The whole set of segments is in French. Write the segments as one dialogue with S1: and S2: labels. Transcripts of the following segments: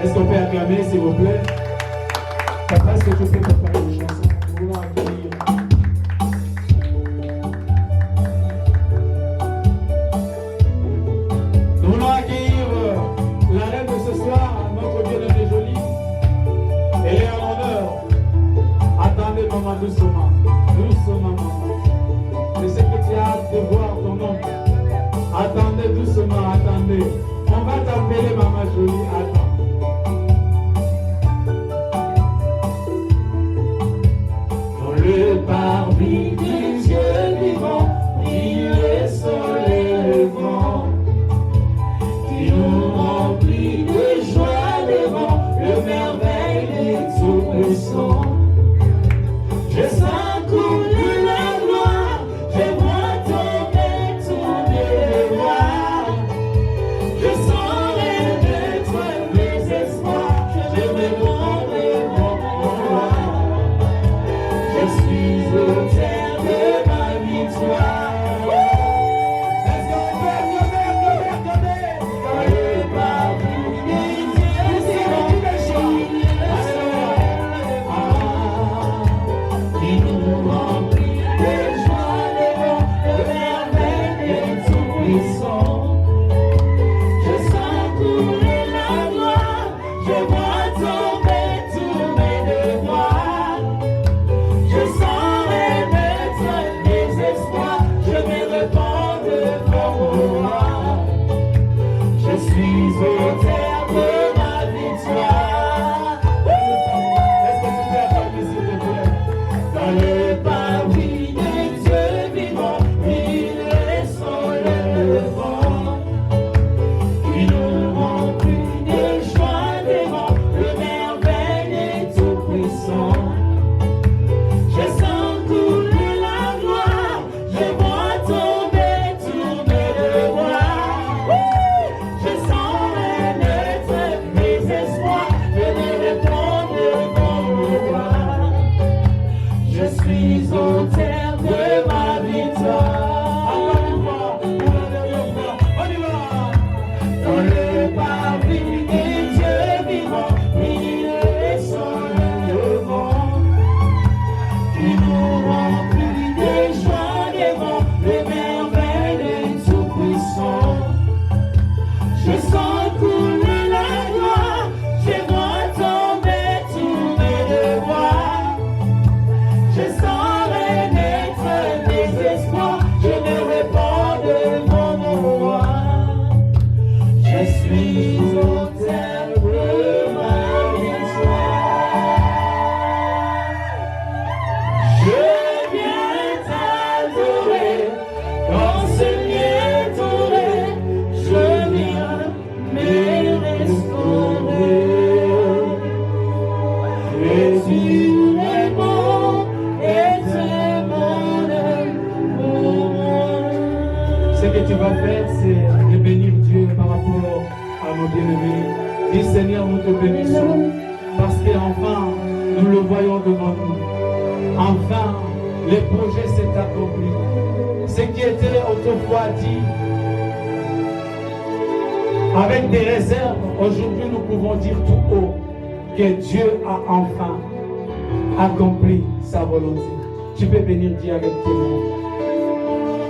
S1: Est-ce qu'on peut acclamer, s'il vous plaît? Papa, est-ce que tu peux préparer une chanson? Nous voulons accueillir. Nous voulons accueillir la reine de ce soir, notre bien-aimée Jolie. Elle est en honneur. Attendez, maman, doucement. Doucement, maman. Je sais que tu as hâte de voir ton nom. Attendez doucement, attendez. On va t'appeler maman Jolie. Attends. Le parvis du Dieu vivant, brille le soleil levant, qui nous remplit de joie devant le merveille des tout-puissants. Je sens couler la gloire, je vois tomber tous mes devoirs. Je sens rêver toi mes espoirs, je me rendrai mon roi. Je suis au terme de ma victoire. Est-ce qu'on peut acclamer? Dans le parvis des dieux, c'est mon péché. Qui nous remplit de joie devant le merveille des tout-puissants. Je sens couler la gloire, je vois tomber tous mes devoirs. Je sens renaître mes espoirs, je me répands devant moi. Je suis au terme de ma victoire. Est-ce que tu peux acclamer, s'il te plaît? Dans le parvis des dieux vivants, il est soleil levant, qui nous remplit de joie devant le merveille des tout-puissants. Je sens couler la gloire, je vois tomber tous mes devoirs. Je sens renaître mes espoirs, je me réponds devant le roi. Je suis au terme de ma victoire. Encore une fois, pour la dernière fois, on y va. Dans le parvis des dieux vivants, il est soleil levant, qui nous remplit de joie devant les merveilles des tout-puissants. Je sens couler la gloire, je vois tomber tous mes devoirs. Je sens renaître mes espoirs, je me répands devant mon roi. Je suis au terme de ma victoire. Je viens t'adorer, dans ce lieu touré, je viens me restaurer. Jésus est bon et c'est mon amour. Ce que tu vas faire, c'est de bénir Dieu par rapport à nos bien-aimés. Dis Seigneur, nous te bénissons, parce qu'enfin, nous le voyons devant nous. Enfin, le projet s'est accompli. Ce qui était autrefois dit, avec des réserves, aujourd'hui nous pouvons dire tout haut que Dieu a enfin accompli sa volonté. Tu peux bénir Dieu avec tes mots.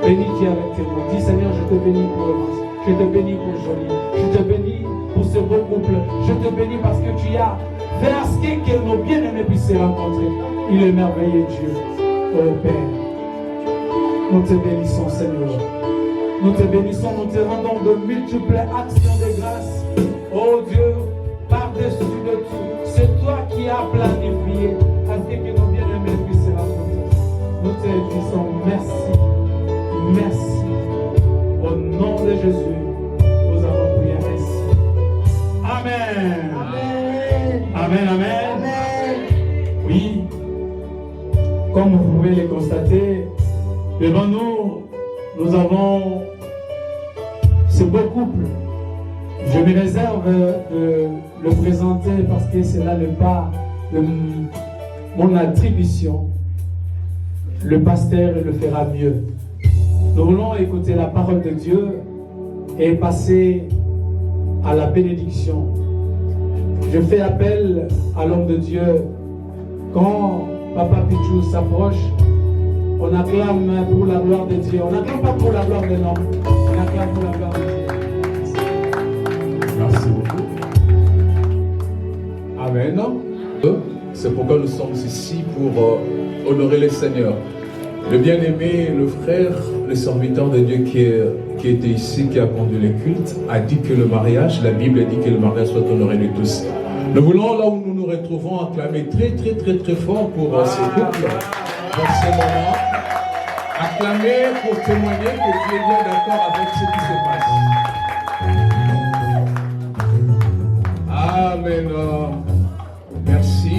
S1: Bénis Dieu avec tes mots. Dis Seigneur, je te bénis pour Evans. Je te bénis pour Jolie. Je te bénis pour ce beau couple. Je te bénis parce que tu as fait à ce que nos bien-aimés puissent se rencontrer. Il est merveilleux Dieu. Oh Père, nous te bénissons Seigneur. Nous te bénissons, nous te rendons de multiples actions de grâce. Oh Dieu, par-dessus de tout, c'est toi qui as planifié à ce que nos bien-aimés puissent se rencontrer. Nous te disons merci. Merci. Au nom de Jésus, nous avons prié ainsi. Amen. Amen. Amen. Amen. Amen. Oui. Comme vous pouvez le constater, devant nous, nous avons ce beau couple. Je me réserve de le présenter parce que cela n'est pas de mon attribution. Le pasteur le fera mieux. Nous voulons écouter la parole de Dieu et passer à la bénédiction. Je fais appel à l'homme de Dieu. Quand Papa Pichou s'approche, on acclame pour la gloire de Dieu. On n'acclame pas pour la gloire de l'homme. On acclame pour la gloire de Dieu.
S2: Merci beaucoup. Amen. C'est pourquoi nous sommes ici pour honorer le Seigneur. Le bien-aimé, le frère, le serviteur de Dieu qui était ici, qui a conduit les cultes, a dit que le mariage, la Bible dit que le mariage soit honoré de tous. Nous voulons, là où nous nous retrouvons, acclamer très fort pour ce couple, pour ce moment. Acclamer pour témoigner que Dieu est bien d'accord avec ce qui se passe. Amen. Merci.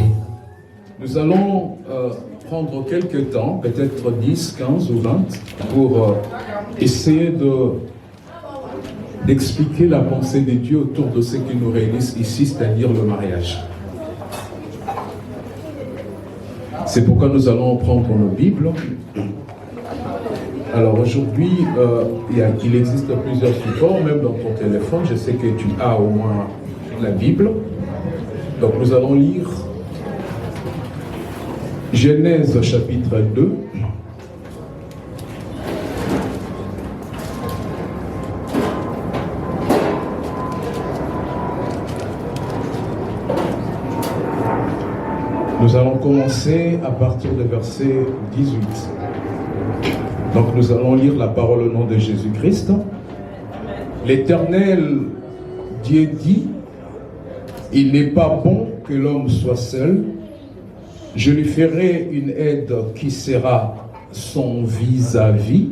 S2: Nous allons prendre quelques temps, peut-être 10, 15 ou 20, pour essayer d'expliquer la pensée de Dieu autour de ce qui nous réunissent ici, c'est-à-dire le mariage. C'est pourquoi nous allons prendre nos Bibles. Alors aujourd'hui, il existe plusieurs supports, même dans ton téléphone. Je sais que tu as au moins la Bible. Donc nous allons lire Genèse chapitre 2. Nous allons commencer à partir du verset 18. Donc nous allons lire la parole au nom de Jésus-Christ. L'Éternel Dieu dit, il n'est pas bon que l'homme soit seul. Je lui ferai une aide qui sera son vis-à-vis.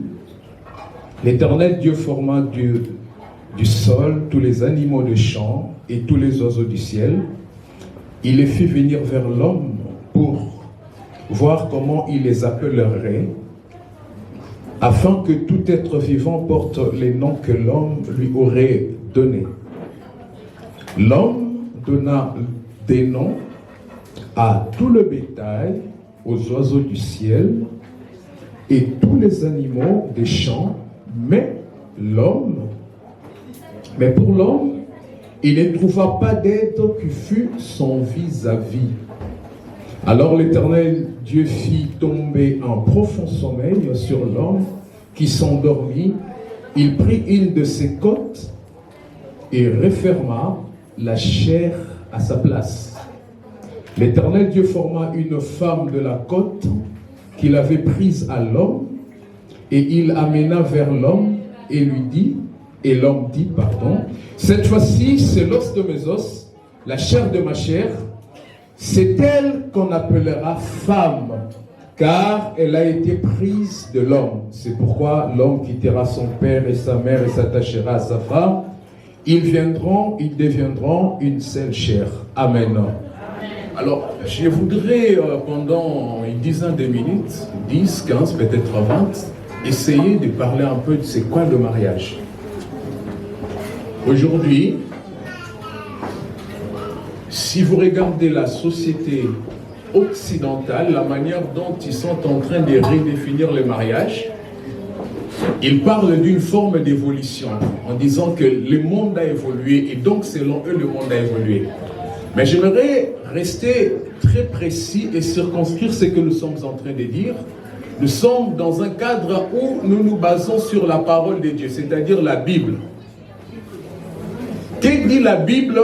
S2: L'Éternel Dieu forma du sol tous les animaux de champ et tous les oiseaux du ciel. Il les fit venir vers l'homme pour voir comment il les appellerait, afin que tout être vivant porte les noms que l'homme lui aurait donnés. L'homme donna des noms à tout le bétail, aux oiseaux du ciel et tous les animaux des champs, mais pour l'homme, il ne trouva pas d'aide qui fût son vis-à-vis. Alors l'Éternel Dieu fit tomber un profond sommeil sur l'homme qui s'endormit. Il prit une de ses côtes et referma la chair à sa place. L'Éternel Dieu forma une femme de la côte qu'il avait prise à l'homme, et il amena vers l'homme et l'homme dit, cette fois-ci c'est l'os de mes os, la chair de ma chair, c'est elle qu'on appellera femme, car elle a été prise de l'homme. C'est pourquoi l'homme quittera son père et sa mère et s'attachera à sa femme. Ils deviendront une seule chair. Amen. Alors, je voudrais pendant une dizaine de minutes, 10, 15, peut-être 20, essayer de parler un peu de c'est quoi le mariage. Aujourd'hui, si vous regardez la société occidentale, la manière dont ils sont en train de redéfinir le mariage, ils parlent d'une forme d'évolution, en disant que le monde a évolué, et donc selon eux, le monde a évolué. Mais j'aimerais rester très précis et circonscrire ce que nous sommes en train de dire. Nous sommes dans un cadre où nous nous basons sur la parole de Dieu, c'est-à-dire la Bible. Que dit la Bible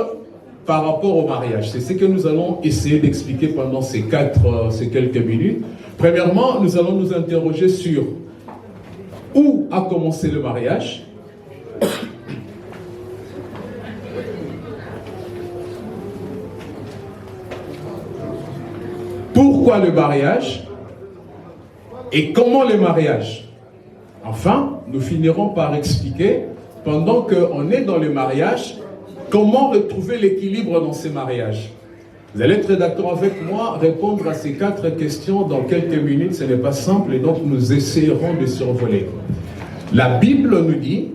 S2: par rapport au mariage? C'est ce que nous allons essayer d'expliquer pendant ces quelques minutes. Premièrement, nous allons nous interroger sur où a commencé le mariage, pourquoi le mariage et comment le mariage. Enfin, nous finirons par expliquer, pendant qu'on est dans le mariage, comment retrouver l'équilibre dans ces mariages. Vous allez être d'accord avec moi, répondre à ces 4 questions dans quelques minutes, ce n'est pas simple, et donc nous essayerons de survoler. La Bible nous dit,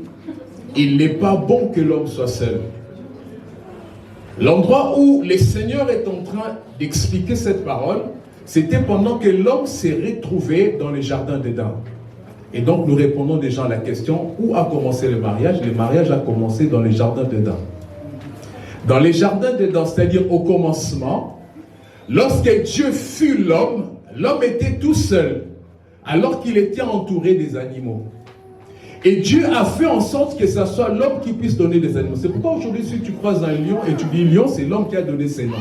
S2: il n'est pas bon que l'homme soit seul. L'endroit où le Seigneur est en train d'expliquer cette parole, c'était pendant que l'homme s'est retrouvé dans le jardin d'Éden. Et donc nous répondons déjà à la question, où a commencé le mariage? Le mariage a commencé dans le jardin d'Éden. Dans les jardins d'Éden, c'est-à-dire au commencement, lorsque Dieu fut l'homme, l'homme était tout seul, alors qu'il était entouré des animaux. Et Dieu a fait en sorte que ce soit l'homme qui puisse donner des animaux. C'est pourquoi aujourd'hui, si tu croises un lion et tu dis lion, c'est l'homme qui a donné ses noms.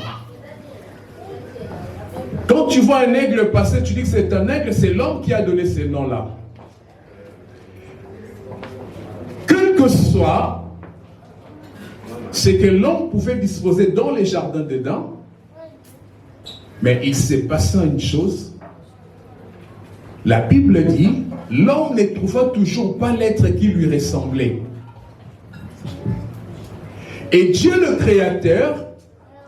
S2: Quand tu vois un aigle passer, tu dis que c'est un aigle, c'est l'homme qui a donné ces noms-là. Quel que soit ce que l'homme pouvait disposer dans les jardins d'Éden, mais il s'est passé une chose. La Bible dit, l'homme ne trouva toujours pas l'être qui lui ressemblait. Et Dieu le Créateur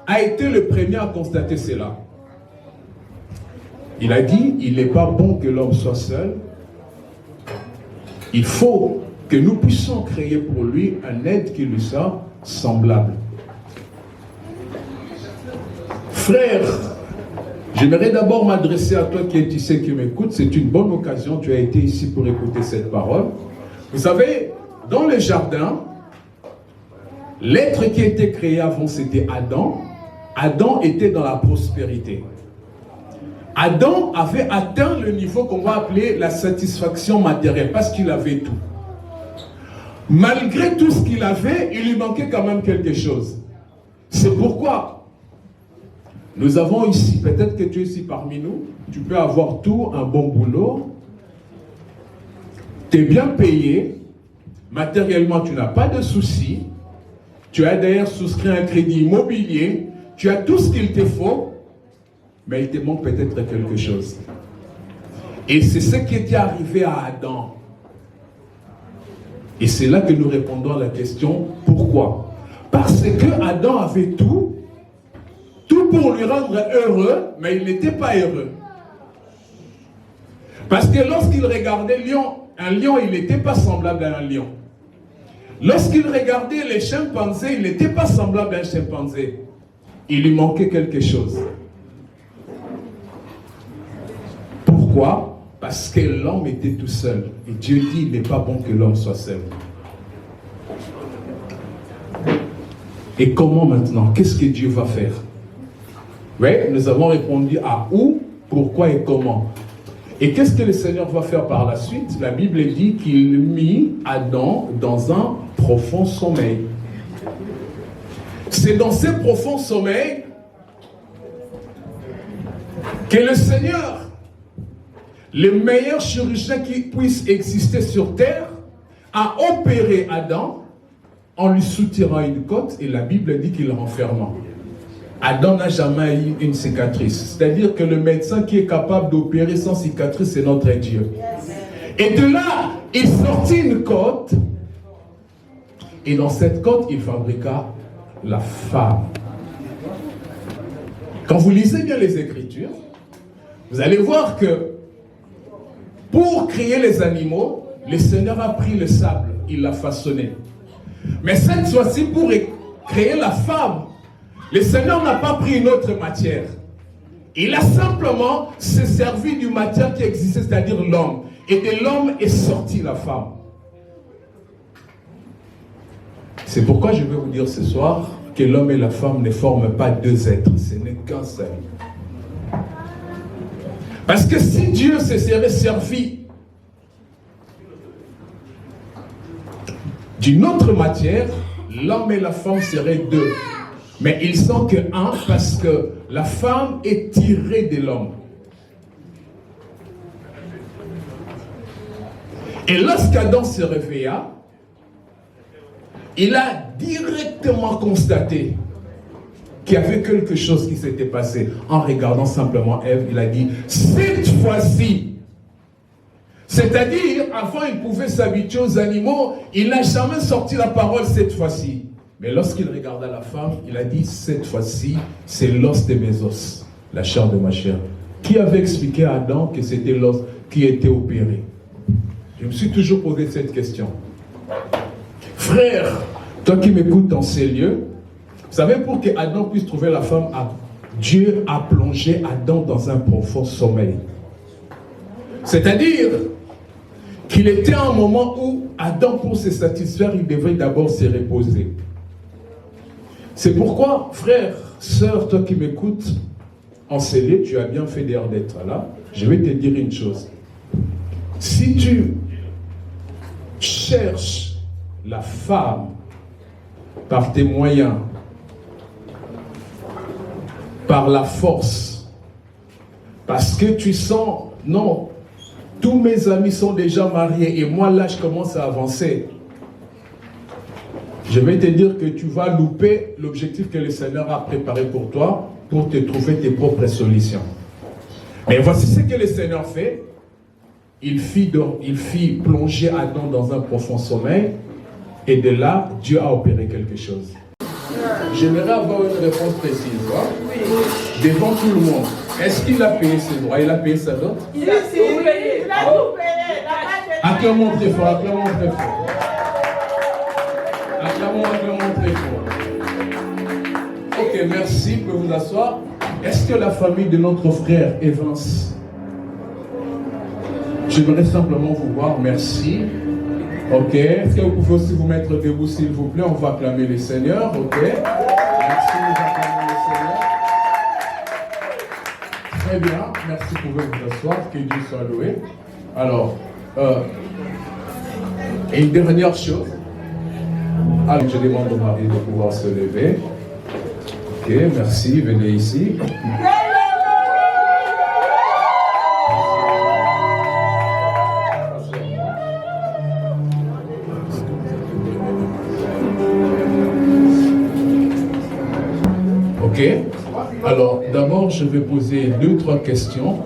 S2: a été le premier à constater cela. Il a dit, il n'est pas bon que l'homme soit seul. Il faut que nous puissions créer pour lui un être qui lui soit semblable. Frère, j'aimerais d'abord m'adresser à toi qui es ici, qui m'écoute. C'est une bonne occasion, tu as été ici pour écouter cette parole. Vous savez, dans le jardin, l'être qui était créé avant, c'était Adam. Adam était dans la prospérité. Adam avait atteint le niveau qu'on va appeler la satisfaction matérielle, parce qu'il avait tout. Malgré tout ce qu'il avait, il lui manquait quand même quelque chose. C'est pourquoi nous avons ici, peut-être que tu es ici parmi nous, tu peux avoir tout, un bon boulot, tu es bien payé, matériellement tu n'as pas de soucis, tu as d'ailleurs souscrit un crédit immobilier, tu as tout ce qu'il te faut, mais il te manque peut-être quelque chose. Et c'est ce qui était arrivé à Adam. Et c'est là que nous répondons à la question, pourquoi? Parce que Adam avait tout pour lui rendre heureux, mais il n'était pas heureux. Parce que lorsqu'il regardait un lion, il n'était pas semblable à un lion. Lorsqu'il regardait les chimpanzés, il n'était pas semblable à un chimpanzé. Il lui manquait quelque chose. Pourquoi? Parce que l'homme était tout seul. Et Dieu dit, il n'est pas bon que l'homme soit seul. Et comment maintenant? Qu'est-ce que Dieu va faire? Oui, nous avons répondu à où, pourquoi et comment. Et qu'est-ce que le Seigneur va faire par la suite? La Bible dit qu'il mit Adam dans un profond sommeil. C'est dans ce profond sommeil que le Seigneur, le meilleur chirurgien qui puisse exister sur terre, a opéré Adam en lui soutirant une côte, et la Bible dit qu'il l'enferma. Adam n'a jamais eu une cicatrice. C'est-à-dire que le médecin qui est capable d'opérer sans cicatrice, c'est notre Dieu. Et de là, il sortit une côte, et dans cette côte, il fabriqua la femme. Quand vous lisez bien les Écritures, vous allez voir que pour créer les animaux, le Seigneur a pris le sable, il l'a façonné. Mais cette fois-ci, pour créer la femme, le Seigneur n'a pas pris une autre matière. Il a simplement se servi d'une matière qui existait, c'est-à-dire l'homme. Et de l'homme est sortie la femme. C'est pourquoi je vais vous dire ce soir que l'homme et la femme ne forment pas deux êtres, ce n'est qu'un seul. Parce que si Dieu se serait servi d'une autre matière, l'homme et la femme seraient deux. Mais ils sont que un parce que la femme est tirée de l'homme. Et lorsqu'Adam se réveilla, il a directement constaté qu'il y avait quelque chose qui s'était passé. En regardant simplement Ève, il a dit, cette fois-ci, c'est-à-dire, avant il pouvait s'habituer aux animaux, il n'a jamais sorti la parole cette fois-ci. Mais lorsqu'il regarda la femme, il a dit, cette fois-ci, c'est l'os de mes os, la chair de ma chair. Qui avait expliqué à Adam que c'était l'os qui était opéré? Je me suis toujours posé cette question. Frère, toi qui m'écoutes dans ces lieux, vous savez, pour que Adam puisse trouver la femme, Dieu a plongé Adam dans un profond sommeil. C'est-à-dire qu'il était à un moment où Adam, pour se satisfaire, il devait d'abord se reposer. C'est pourquoi, frère, sœur, toi qui m'écoutes, en scellé, tu as bien fait d'être là. Je vais te dire une chose. Si tu cherches la femme par tes moyens, par la force, parce que tu sens, non, tous mes amis sont déjà mariés et moi là je commence à avancer, je vais te dire que tu vas louper l'objectif que le Seigneur a préparé pour toi pour te trouver tes propres solutions. Mais voici ce que le Seigneur fait. Il fit plonger Adam dans un profond sommeil et de là, Dieu a opéré quelque chose. J'aimerais avoir une réponse précise, devant tout le monde. Est-ce qu'il a payé ses droits? Il a payé sa dot?
S3: Il a payé. Il a tout payé.
S2: Acclamons très fort, acclamons très fort. Acclamons très fort. Ok, merci, vous pouvez vous asseoir. Est-ce que la famille de notre frère Evans, j'aimerais simplement vous voir, merci. Ok, est-ce que vous pouvez aussi vous mettre debout s'il vous plaît? On va acclamer le Seigneur, ok? Merci, nous acclamons le Seigneur. Très bien, merci, vous pouvez vous asseoir, que Dieu soit loué. Alors, et une dernière chose. Alors, je demande au mari de pouvoir se lever. Ok, merci, venez ici. Ok, alors d'abord je vais poser 2-3 questions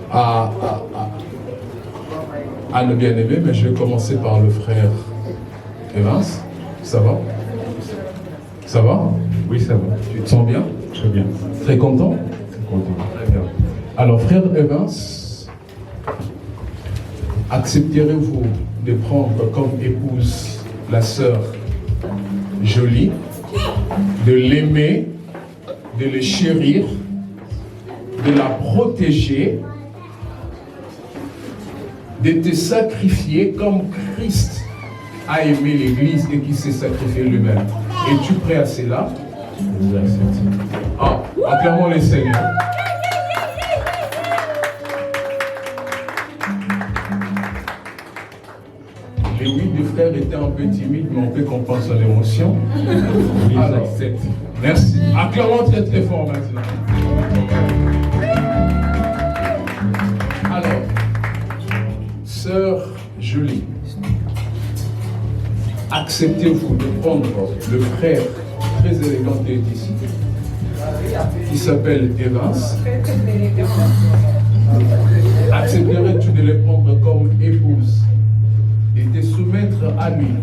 S2: à nos bien-aimés, mais je vais commencer par le frère Evans. Ça va? Ça va?
S4: Oui, ça va.
S2: Tu te sens bien?
S4: Très bien.
S2: Très content?
S4: Très content.
S2: Très bien. Alors frère Evans, accepterez-vous de prendre comme épouse la sœur Jolie, de l'aimer, de le chérir, de la protéger, de te sacrifier comme Christ a aimé l'Église et qui s'est sacrifié lui-même? Es-tu prêt à cela?
S4: Je accepte.
S2: Ah, acclamons le Seigneur. Les 8 frères étaient un peu timides, mais on peut comprendre son émotion.
S4: Oui,
S2: Alors,
S4: j'accepte.
S2: merci. Acclamons très très fort maintenant. Alors, sœur Julie, acceptez-vous de prendre le frère très élégant qui est ici, qui s'appelle Evans? Accepterais-tu de le prendre comme épouse et te soumettre à lui,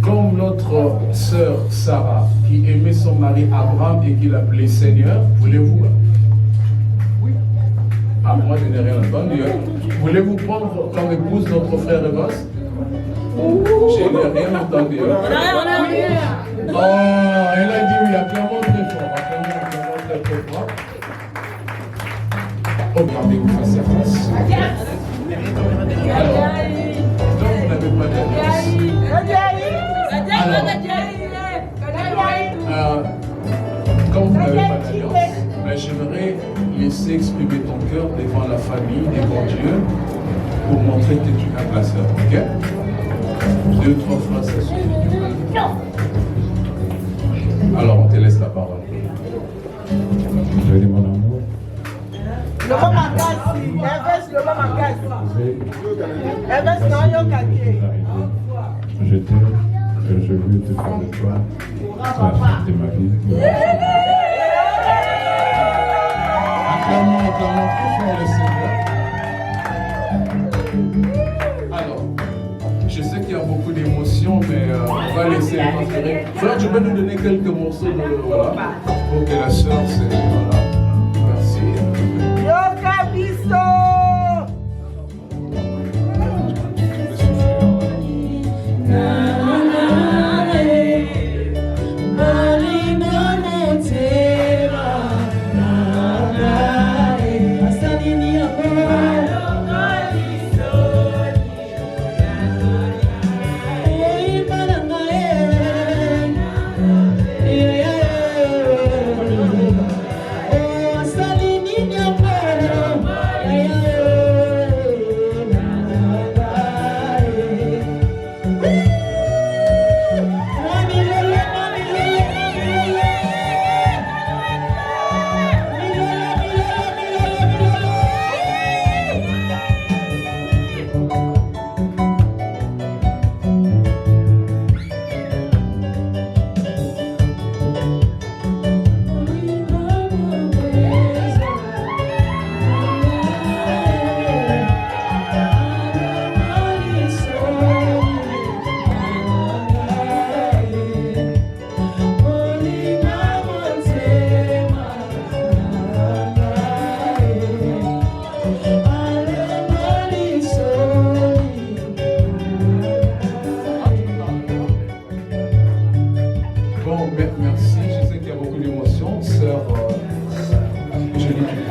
S2: comme notre sœur Sarah, qui aimait son mari Abraham et qui l'appelait Seigneur? Voulez-vous? Oui. Ah, moi je n'ai rien entendu. Voulez-vous prendre comme épouse notre frère Evans? Je n'ai rien entendu. Oh, elle a dit oui, acclamons très fort. Acclamons très fort. Regardez-vous face à face. Alors, donc vous n'avez pas d'alliance. Comme vous n'avez pas d'alliance, mais j'aimerais laisser exprimer ton cœur devant la famille, devant Dieu, pour montrer que tu as la sœur. Ok? 2-3 phrases, ça suffit. Alors, on te laisse la parole.
S4: Je dis mon amour. Je t'aime et je veux te faire de toi la femme de ma vie.
S2: Acclamons très fort le Seigneur. Alors, je sais qu'il y a beaucoup d'émotions, mais on va laisser les transférer. Frère, tu peux nous donner quelques morceaux de, voilà, pour que la sœur, c'est... Voilà. Merci.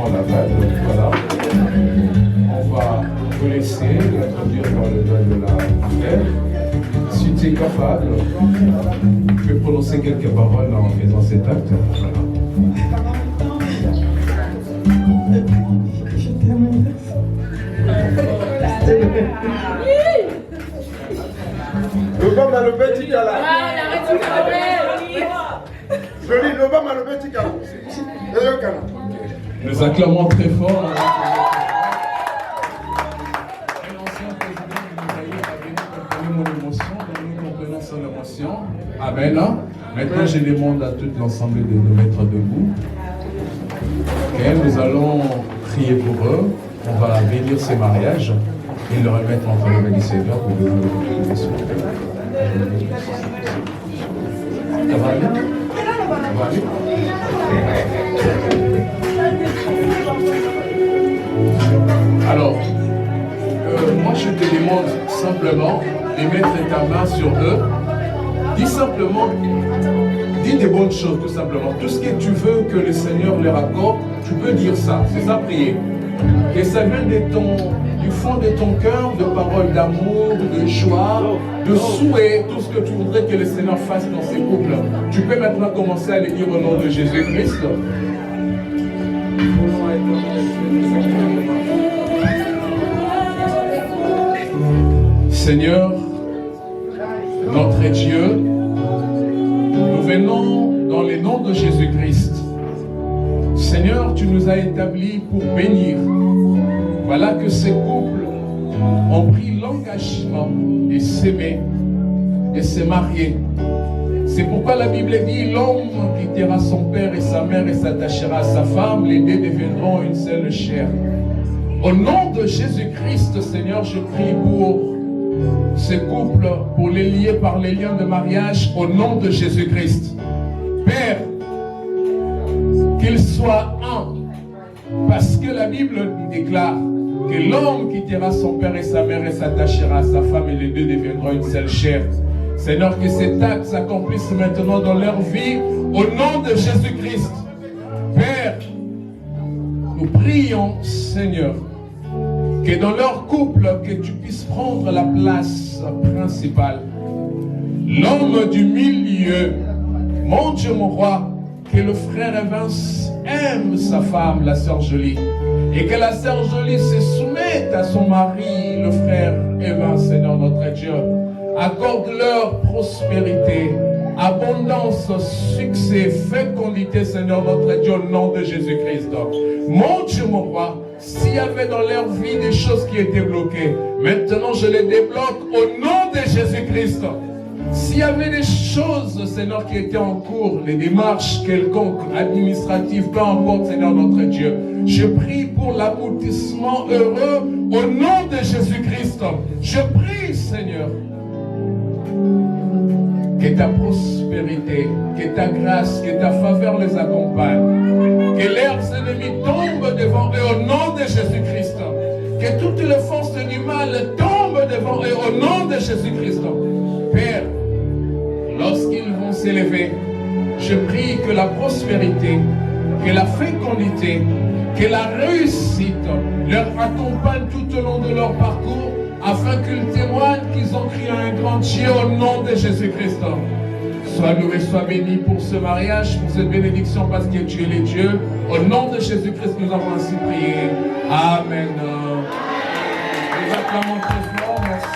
S2: prend la balle, voilà. On va te laisser l'introduire dans le doigt de la prière. Si tu es capable, tu peux prononcer quelques paroles en faisant cet acte. Voilà.
S5: L'Obama le petit gala. Joli, l'Obama le petit gala.
S2: Nous acclamons très fort. Son émotion. Amen. Maintenant, je demande à tout l'ensemble de nous mettre debout. Okay, nous allons prier pour eux. On va bénir ce mariage et le remettre entre les mains du Seigneur pour bénir le Seigneur. Ça va aller? Ça va aller? Alors, moi je te demande simplement de mettre ta main sur eux. Dis simplement, dis des bonnes choses tout simplement. Tout ce que tu veux que le Seigneur leur accorde, tu peux dire ça. C'est ça prier. Que ça vienne du fond de ton cœur, de paroles d'amour, de joie, de souhait, tout ce que tu voudrais que le Seigneur fasse dans ces couples. Tu peux maintenant commencer à les dire au nom de Jésus-Christ. Seigneur, notre Dieu, nous venons dans le nom de Jésus-Christ. Seigneur, tu nous as établis pour bénir. Voilà que ces couples ont pris l'engagement de s'aimer, de se marier. C'est pourquoi la Bible dit, l'homme quittera son père et sa mère et s'attachera à sa femme, les deux deviendront une seule chair. Au nom de Jésus-Christ, Seigneur, je prie pour ce couple, pour les lier par les liens de mariage, au nom de Jésus-Christ. Père, qu'ils soient un, parce que la Bible nous déclare que l'homme quittera son père et sa mère et s'attachera à sa femme et les deux deviendront une seule chair. Seigneur, que cet acte s'accomplisse maintenant dans leur vie, au nom de Jésus-Christ. Père, nous prions, Seigneur, que dans leur couple, que tu puisses prendre la place principale. L'homme du milieu, mon Dieu, mon roi, que le frère Evans aime sa femme, la sœur Jolie, et que la sœur Jolie se soumette à son mari, le frère Evans, Seigneur notre Dieu. Accorde-leur prospérité, abondance, succès, fécondité, Seigneur notre Dieu, au nom de Jésus-Christ. Mon Dieu, mon roi, s'il y avait dans leur vie des choses qui étaient bloquées, maintenant je les débloque au nom de Jésus-Christ. S'il y avait des choses, Seigneur, qui étaient en cours, les démarches quelconques, administratives, peu importe, Seigneur notre Dieu, je prie pour l'aboutissement heureux au nom de Jésus-Christ. Je prie, Seigneur, que ta prospérité, que ta grâce, que ta faveur les accompagne. Que leurs ennemis tombent devant eux au nom de Jésus-Christ. Que toutes les forces du mal tombent devant eux au nom de Jésus-Christ. Père, lorsqu'ils vont s'élever, je prie que la prospérité, que la fécondité, que la réussite leur accompagne tout au long de leur parcours, afin qu'ils témoignent qu'ils ont crié à un grand Dieu au nom de Jésus-Christ. Sois loué, sois béni pour ce mariage, pour cette bénédiction, parce que tu es le Dieu. Au nom de Jésus-Christ, nous avons ainsi prié. Amen. Nous acclamons très fort, merci.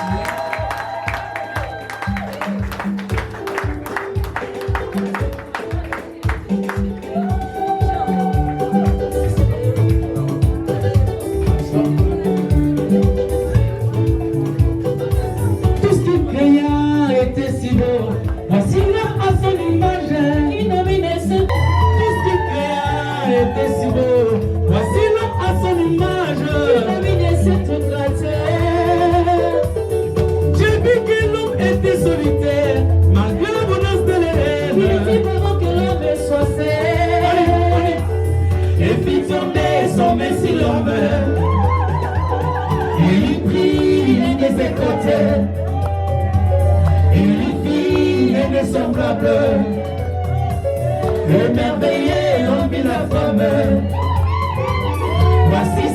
S6: Émerveillé, l'homme et la femme,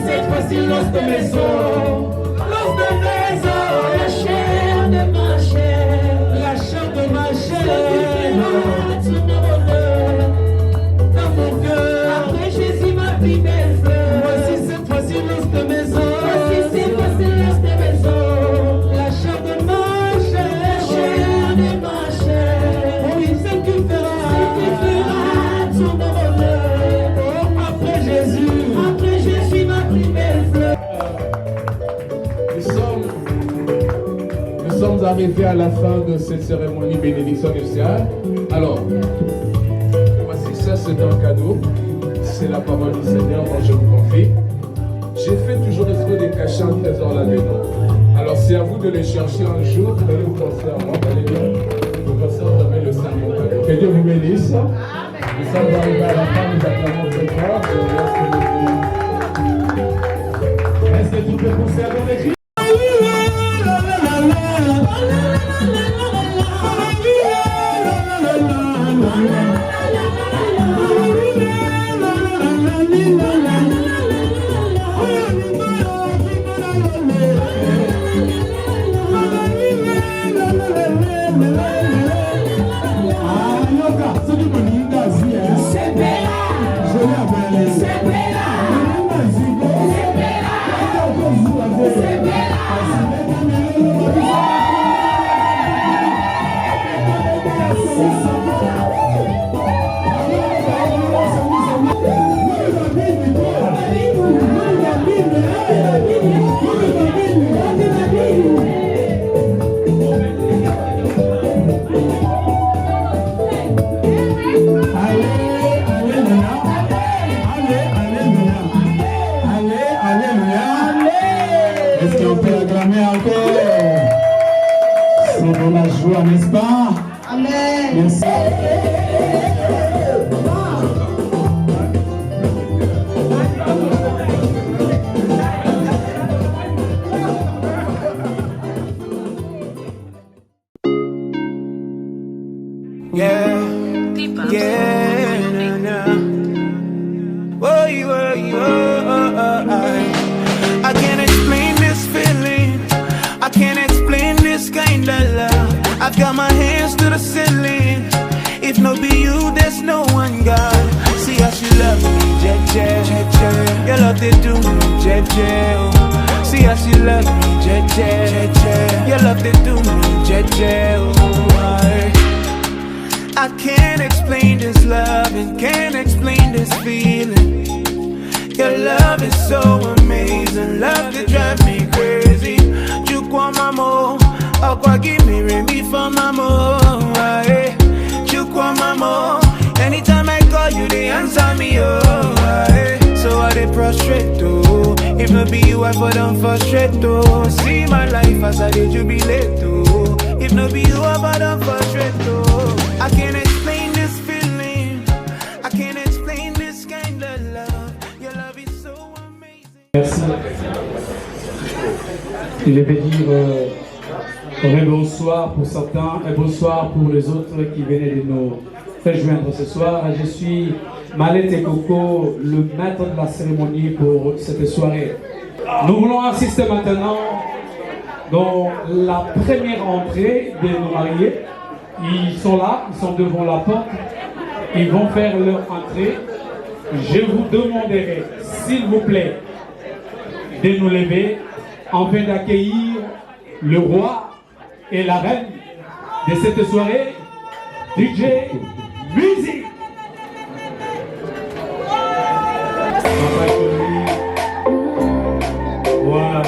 S1: cette fois-ci, l'os de mes os. L'os de mes os. La chair de ma chair. La chair de ma chair. Tout mon bonheur. Dans mon cœur. Après Jésus m'a pris belle fleur. Voici cette fois-ci, l'os de mes os. Voici cette fois-ci, l'os de mes os. La chair de ma chair. La chair de ma chair. Oui, c'est qui fera. C'est qui fera tout mon bonheur. Oh, après Jésus m'a pris belle fleur.
S2: Nous sommes arrivés à la fin de cette cérémonie bénédiction nuptiale. Alors, voici ça, c'est un cadeau. C'est la parole du Seigneur dont je vous confie. J'ai fait toujours esprit de cacher un trésor là-dedans. Alors, c'est à vous de les chercher un jour. Vous allez vous penser à moi. Allez, vous pensez à donner le Saint-Nom cadeau. Que Dieu vous bénisse. Nous sommes arrivés à la fin, nous acclamons très fort.
S1: Est-ce que tu peux pousser à ton écrit? Est-ce qu'on peut acclamer encore? C'est de la joie, n'est-ce pas? Amen. Merci.
S6: I can't explain this feeling. I can't explain this kind of love. I've got my hands to the ceiling. If no be you, there's no one, God. See how she love me, Jeje, Jeje. Your love they do me, Jeje. Oh. See how she love me, Jeje, Jeje. Your love they do me, Jeje. Oh. I can't explain this love and can't explain this feeling. Your love is so amazing, love to drive me crazy. You want my more, oh, give me Remy for my more. You want my more, anytime I call you, they answer me, oh. So I they prostrate, oh. If not be you, I put on frustrate, oh. See my life as I did jubilate, oh. If not be you, I put on frustrate, oh. I can't explain this feeling, I can't explain this kind of love. Your love is so amazing.
S1: Merci. Je vais dire bonsoir pour certains et bonsoir pour les autres qui venaient de nous rejoindre ce soir. Je suis Malette Coco, le maître de la cérémonie pour cette soirée. Nous voulons assister maintenant dans la première entrée de nos mariés. Ils sont là, ils sont devant la porte. Ils vont faire leur entrée. Je vous demanderai, s'il vous plaît, de nous lever afin d'accueillir le roi et la reine de cette soirée, DJ Music. Voilà.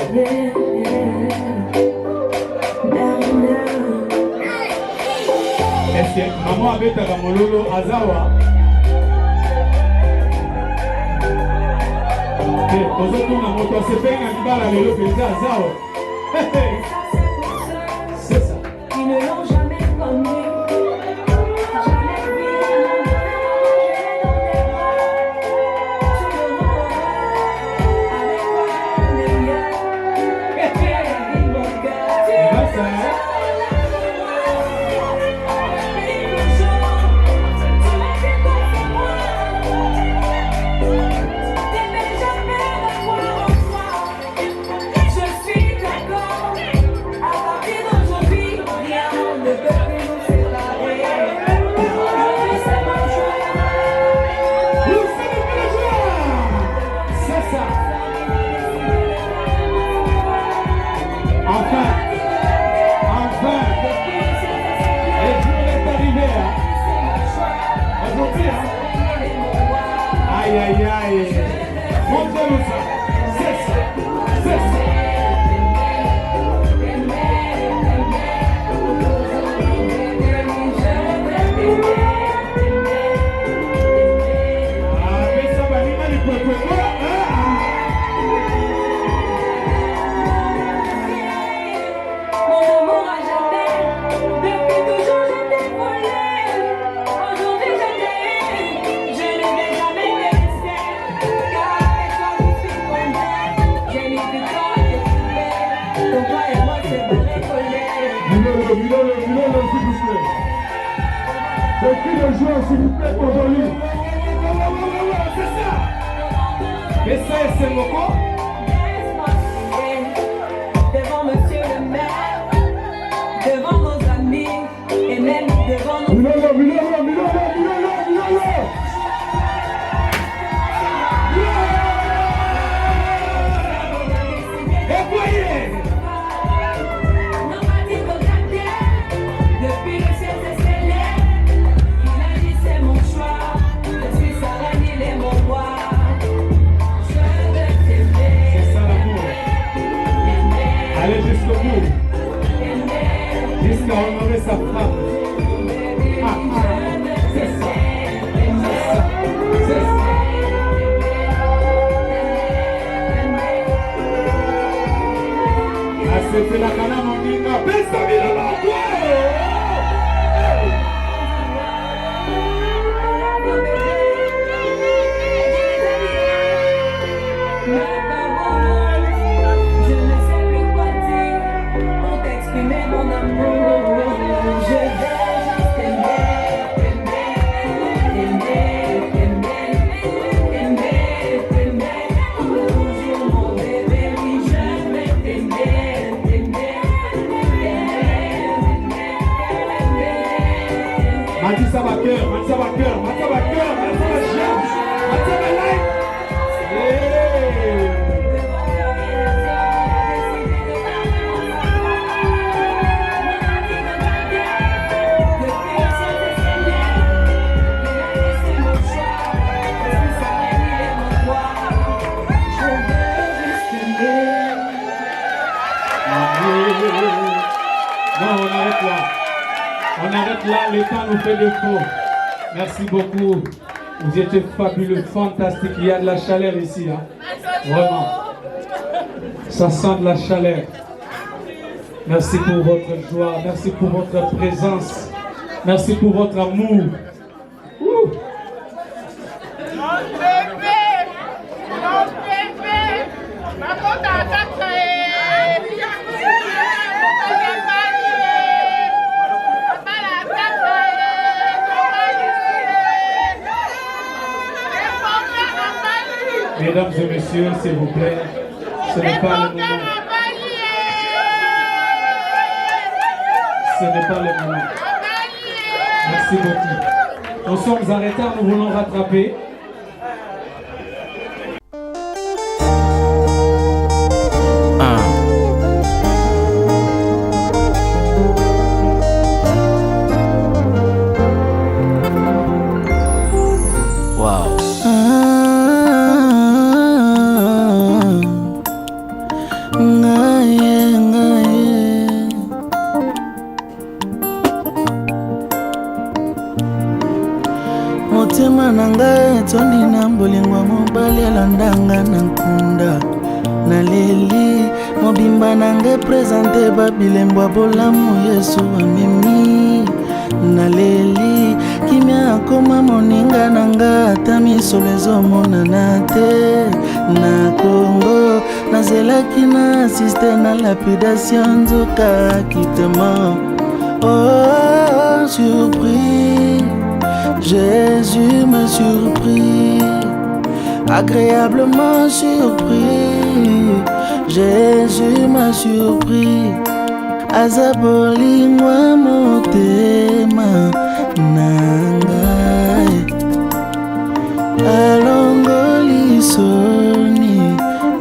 S1: Est-ce que maman avait ta mololo Azawa? Ozokuna moto asepenga kibala lelo peza Azawa. C'est ça.
S7: Ils ne l'ont jamais connu.
S1: cri de joie, s'il vous plaît, pour lui. C'est ça. Et ça, c'est mon corps.
S7: Devant monsieur le maire, devant nos amis, et même devant nos...
S1: Milolo.
S7: Depuis le ciel s'est scellé, il a dit c'est mon choix, je suis sa reine, il est mon roi. Je veux t'aimer.
S1: C'est ça l'amour. Allez jusqu'au bout. Jusqu'à honorer sa femme. C'est ça. C'est ça. C'était la canne moninga. Pensa bien la
S7: Je ne sais plus quoi dire pour t'exprimer mon amour. Je vais juste t'aimer. Toujours mon bébé, oui, je vais t'aimer.
S1: Matissa va cœur, Matissa va cœur, Matissa va cœur, Matissa va chien, Matissa va like. Non, on arrête là. On arrête là, le temps nous fait défaut. Merci beaucoup. Vous étiez fabuleux, fantastique. Il y a de la chaleur ici. Hein. Vraiment. Ça sent de la chaleur. Merci pour votre joie. Merci pour votre présence. Merci pour votre amour. Ouh. Mesdames et messieurs, s'il vous plaît, ce n'est pas le moment. Ce n'est pas le moment. Merci beaucoup. Nous sommes en retard, nous voulons rattraper.
S8: motema na ngai etondi na mbolingwa mobali alandanga na nkunda naleli mobimba na ngai prezante babilembo ya bolamu yesu amemi naleli kimia akoma moninga na ngai ata misolo ezomonana te na Kongo nazelaki na asiste na lapidation nzoka kitema. Oh, surpris, Jésus me surprit, agréablement surpris, Jésus m'a surpris, azabolingwa motema nangai, alongoli soni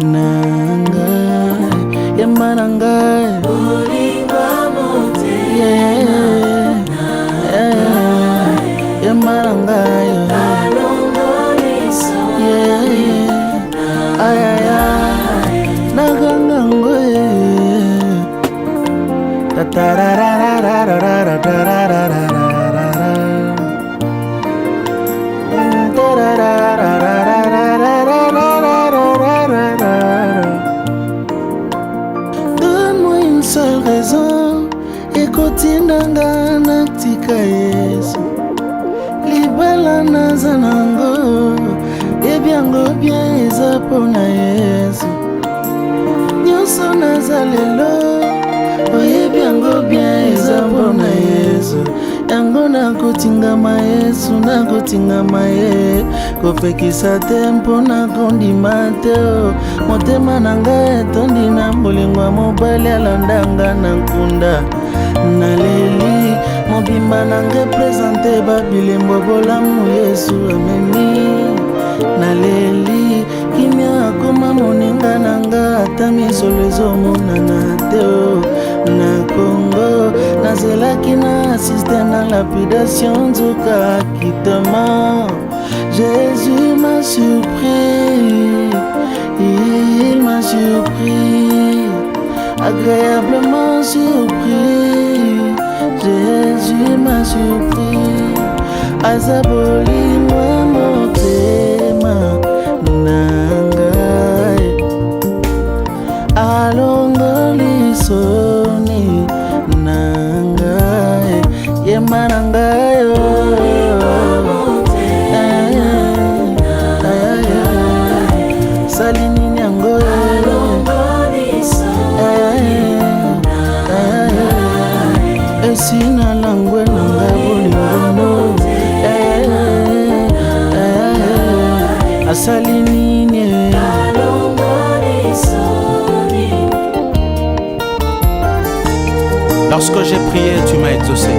S8: nangai, yamba nangai, bolingwa motema Marangayo Nagangangoye Donne-moi une seule raison ekotinanga natika Yesu libala naza nango ebyango bien eza mpona Yesu nyonso naza lelo oyebi yango bien eza mpona Yesu yango nakotingama Yesu, nakotingama ye kopekisa te mpona kondima te. Motema na ngai etondi na bolingo ya mobali alandanga na nkunda. Naleli mobimba na ngai presente babilembo bolamu Yesu ameni. Naleli kimia akoma moninga na ngai ata misolo ezomonana te. Na Congo nazelaki na assiste na lapidation nzoka akitement. Jésus m'a surpris, il m'a surpris, agréablement surpris. Jésus m'a surpris, azabolingo motema nangai alongolisoni nangai yema nangayo salini nyango esina langwe nanga bolingono asalinine.
S9: Lorsque j'ai prié, tu m'as exaucé.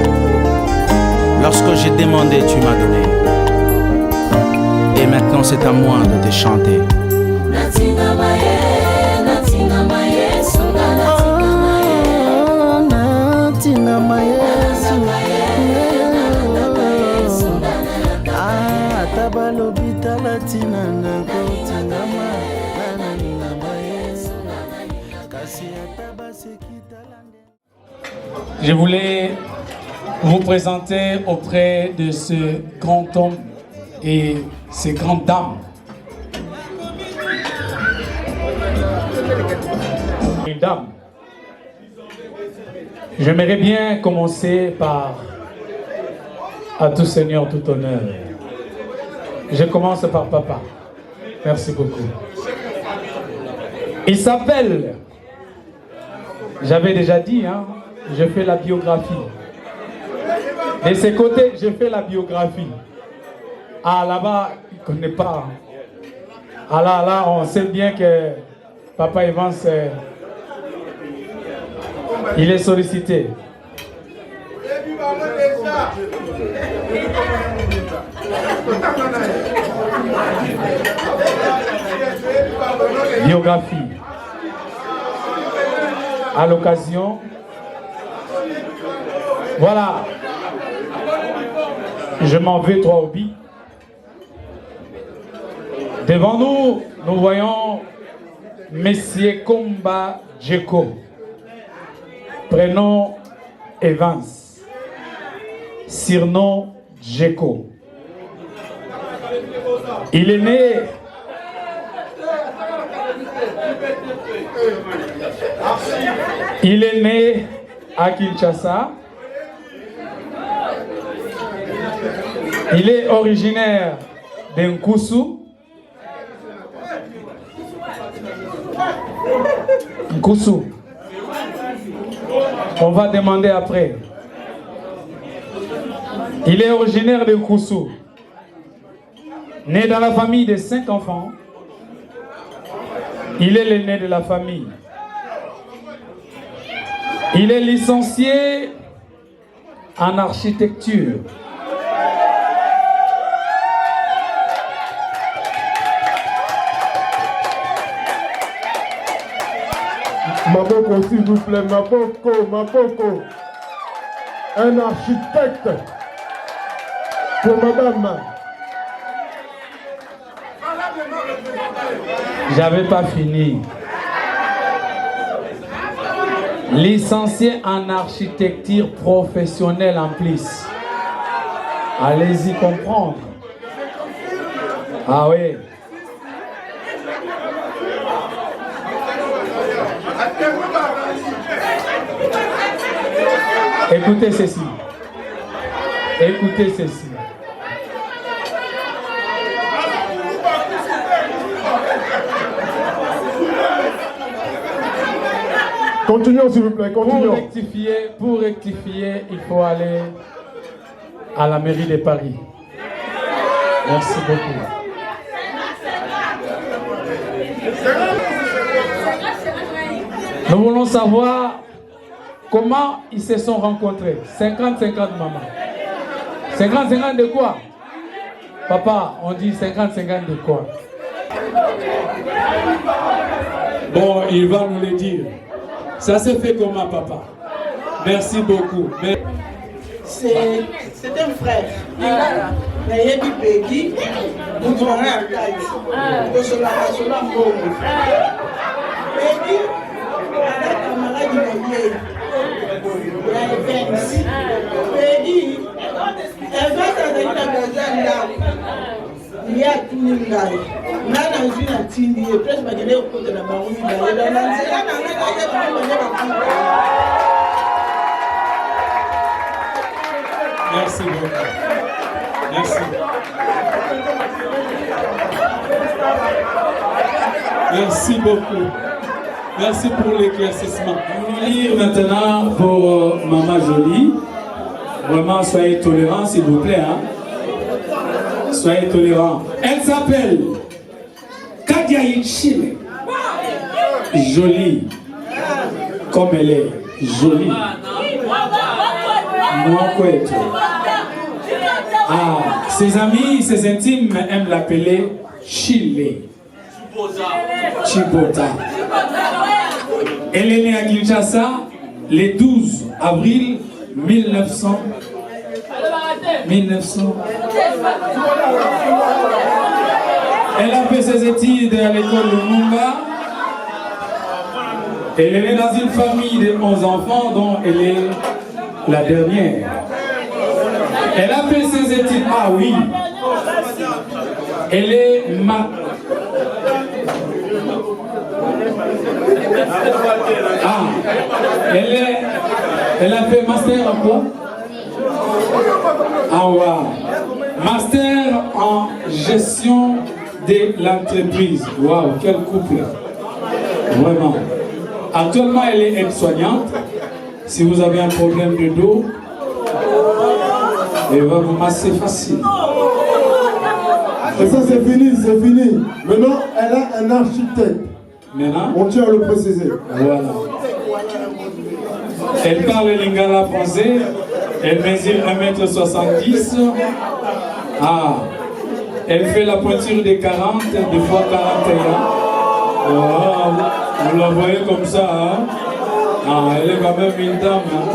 S9: Lorsque j'ai demandé, tu m'as donné. Et maintenant c'est à moi de te chanter.
S1: Je voulais vous présenter auprès de ce grand homme et ces grandes dames. Une dame. J'aimerais bien commencer par à tout Seigneur, tout honneur. Je commence par papa. Merci beaucoup. Il s'appelle, j'avais déjà dit, hein, je fais la biographie. De ses côtés, je fais la biographie. Ah, là-bas, il ne connaît pas. Ah là, on sait bien que Papa Evans, il est sollicité. Biographie. À l'occasion, voilà, je m'en vais 3 hobbies. Devant nous, nous voyons Messier Komba Djeko, prénom Evans, surnom Djeko. Il est né à Kinshasa. Il est originaire d'Nkusu. Nkusu. On va demander après. Il est originaire de Nkusu. Né dans la famille de 5 enfants. Il est l'aîné de la famille. Il est licencié en architecture.
S5: Maboko, s'il vous plaît, Maboko. Un architecte pour madame.
S1: J'avais pas fini. Licencié en architecture professionnelle en plus. Allez-y comprendre. Ah oui. Écoutez ceci. Écoutez ceci.
S5: Continuons s'il vous plaît, continuons.
S1: Pour rectifier, il faut aller à la mairie de Paris. Merci beaucoup. Nous voulons savoir comment ils se sont rencontrés. 50-50 maman. 50-50 de quoi? Papa, on dit 50-50 de quoi?
S10: Bon, il va nous le dire. Ça s'est fait comment, papa? Merci beaucoup.
S3: C'est un frère. Il y a du Peggy, nous avons un caille. Nous sommes là, Peggy, la camarade du Peggy. Peggy, elle va t'aider à la maison là. Il y a tout le monde là. Nana est une attendue, et presque ma gueule au côté de la baronne.
S10: Merci beaucoup. Merci. Merci beaucoup. Merci pour l'éclaircissement. On va lire maintenant pour Maman Jolie. Vraiment, soyez tolérants, s'il vous plaît. Hein? Soyez tolérants. Elle s'appelle Kadiaï Chile. Jolie. Comme elle est. Jolie. Moi, quoi est Ah, ses amis, ses intimes aiment l'appeler Chile. Chibota. Elle est née à Kinshasa le 12 avril 1900. Elle a fait ses études à l'école de Mumba. Elle est née dans une famille de 11 enfants dont elle est la dernière. Elle a fait ses études. Ah oui. Elle est elle a fait master en quoi? Ah ouais. Master en gestion de l'entreprise. Waouh, quel couple. Vraiment. Actuellement, elle est aide-soignante. Si vous avez un problème de dos, elle va vous masser facile.
S5: Et ça, c'est fini, c'est fini. Maintenant, elle a un architecte.
S10: Maintenant,
S5: on tient à le préciser.
S10: Voilà. Elle parle lingala français. Elle mesure 1m70. Ah. Elle fait la pointure des 40, des fois 41. Oh, vous la voyez comme ça. Hein? Ah, elle est quand même une dame. Hein?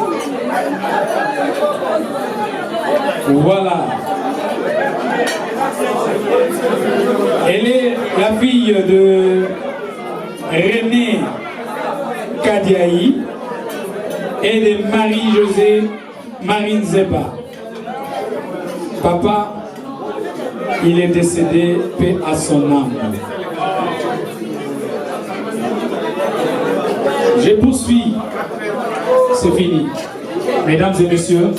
S10: Voilà. Elle est la fille de René Kadiaï et de Marie-Josée Marine Zeba. Papa, il est décédé, paix à son âme. Je poursuis. C'est fini. Mesdames et messieurs,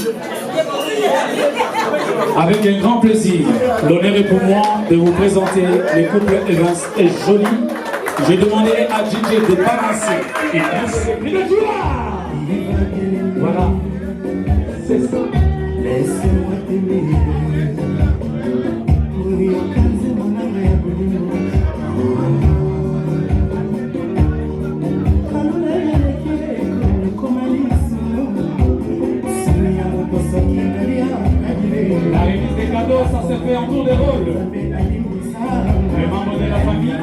S10: avec un grand plaisir, l'honneur est pour moi de vous présenter les couples Evans et Jolie. Je demanderai à DJ de balancer et danser. Voilà. C'est ça. Laisse-moi t'aimer. La remise des cadeaux, ça se fait en tour de rôle. Les membres de la famille,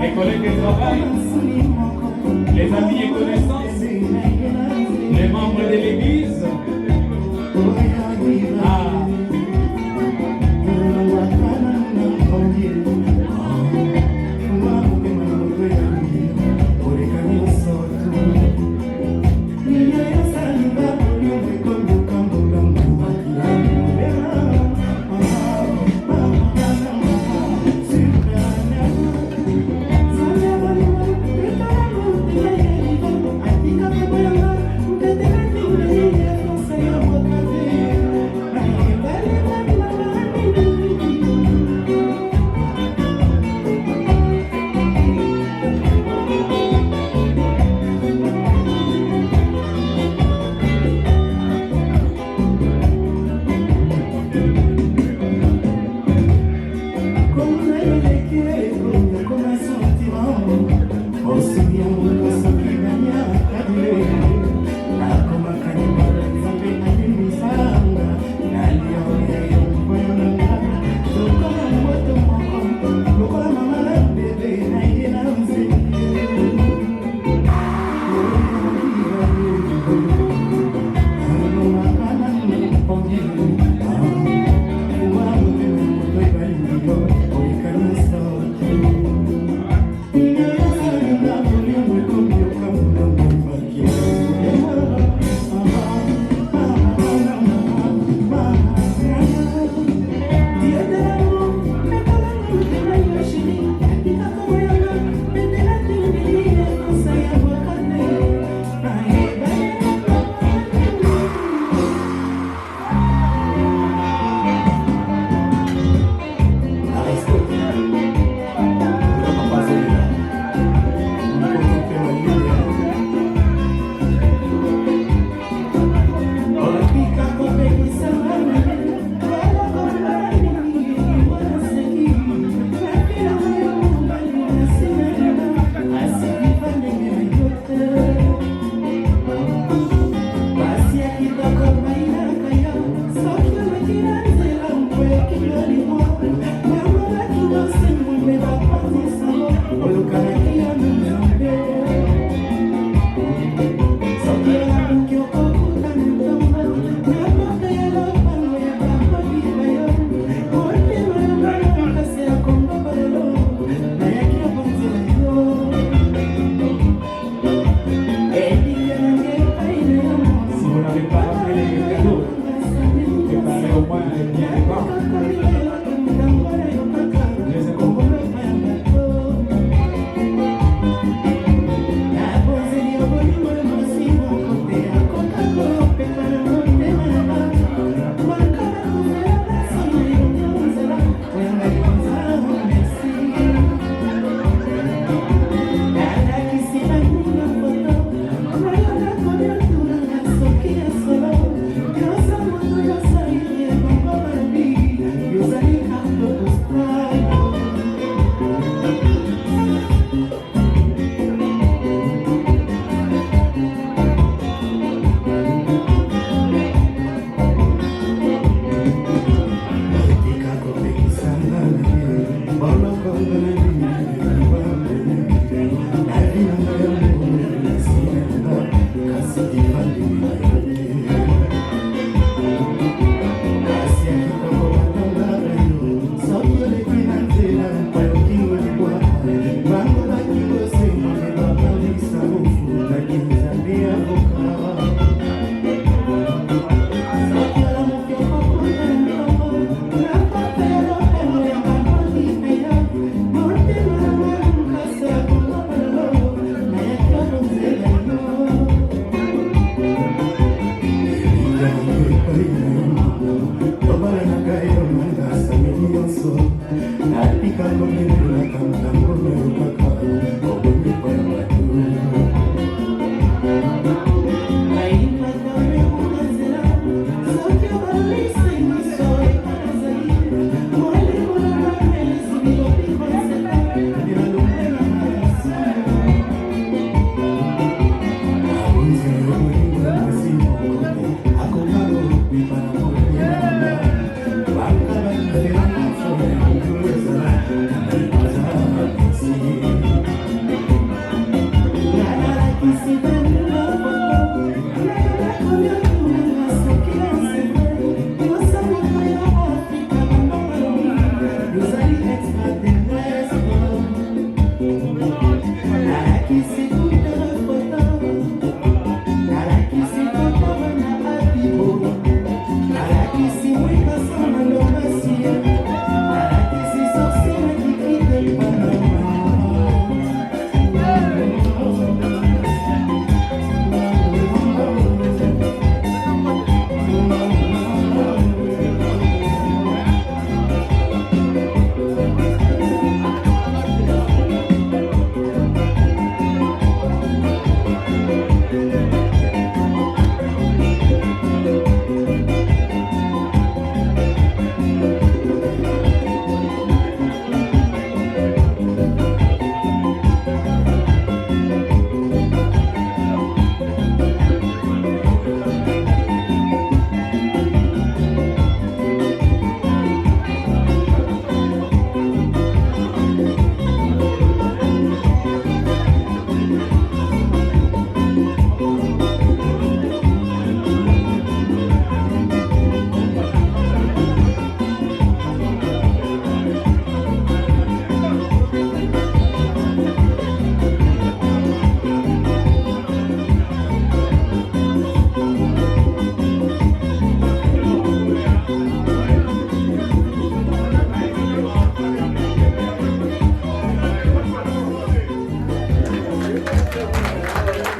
S10: les collègues de travail, les amis et connaissances, les membres de l'église.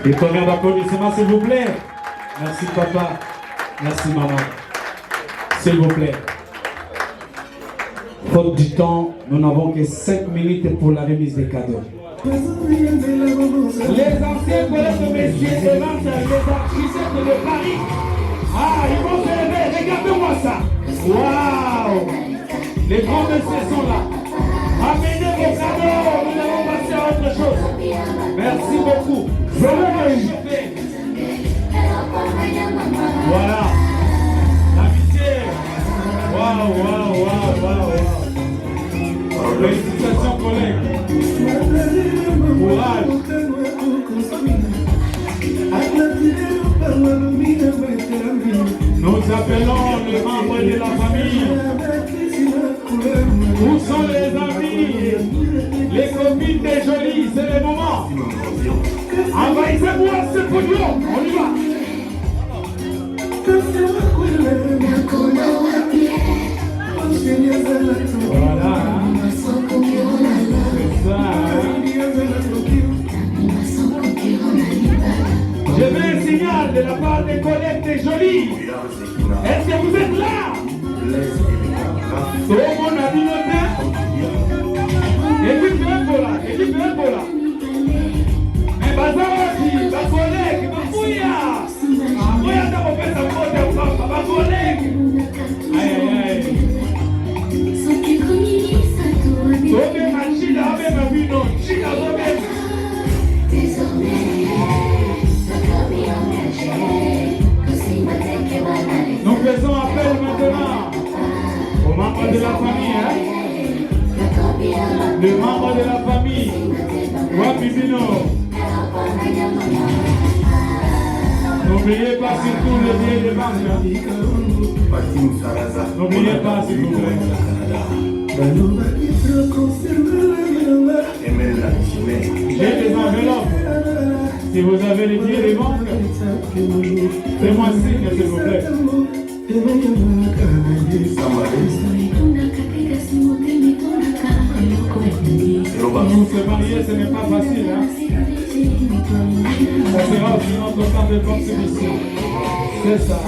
S10: Et combien d'applaudissements, s'il vous plaît? Merci papa, merci maman. S'il vous plaît. Faute du temps, nous n'avons que 5 minutes pour la remise des cadeaux. Les anciens collègues de messieurs et les architectes de Paris. Ah, ils vont se lever, regardez-moi ça. Waouh! Les grands messieurs sont là. Amenez vos cadeaux, nous allons passer à autre chose. Merci beaucoup. Je veux m'inviter. Voilà. L'amitié. Waouh, waouh, waouh, waouh. Félicitations, collègues. Courage. Nous appelons les membres de la famille. Où sont les amis? Les copines des jolies, c'est le moment. Envahissez-moi ce podium, on y va. Voilà, hein. C'est ça, hein. Je veux un signal de la part des collègues des jolies. Est-ce que vous êtes là? Tout le monde a dit noté. Équipe de Ebola, équipe de Ebola. Mais Bazarati, ma collègue, ma fouilla.
S1: Les membres de la famille. Wapibino. N'oubliez pas surtout le billet de banque. N'oubliez pas s'il vous plaît. J'ai des enveloppes. Si vous avez les billets de banque, faites-moi signe s'il vous plaît. Pour se marier, ce n'est pas facile. Hein? Ça sera aussi notre temps de contribution. C'est ça.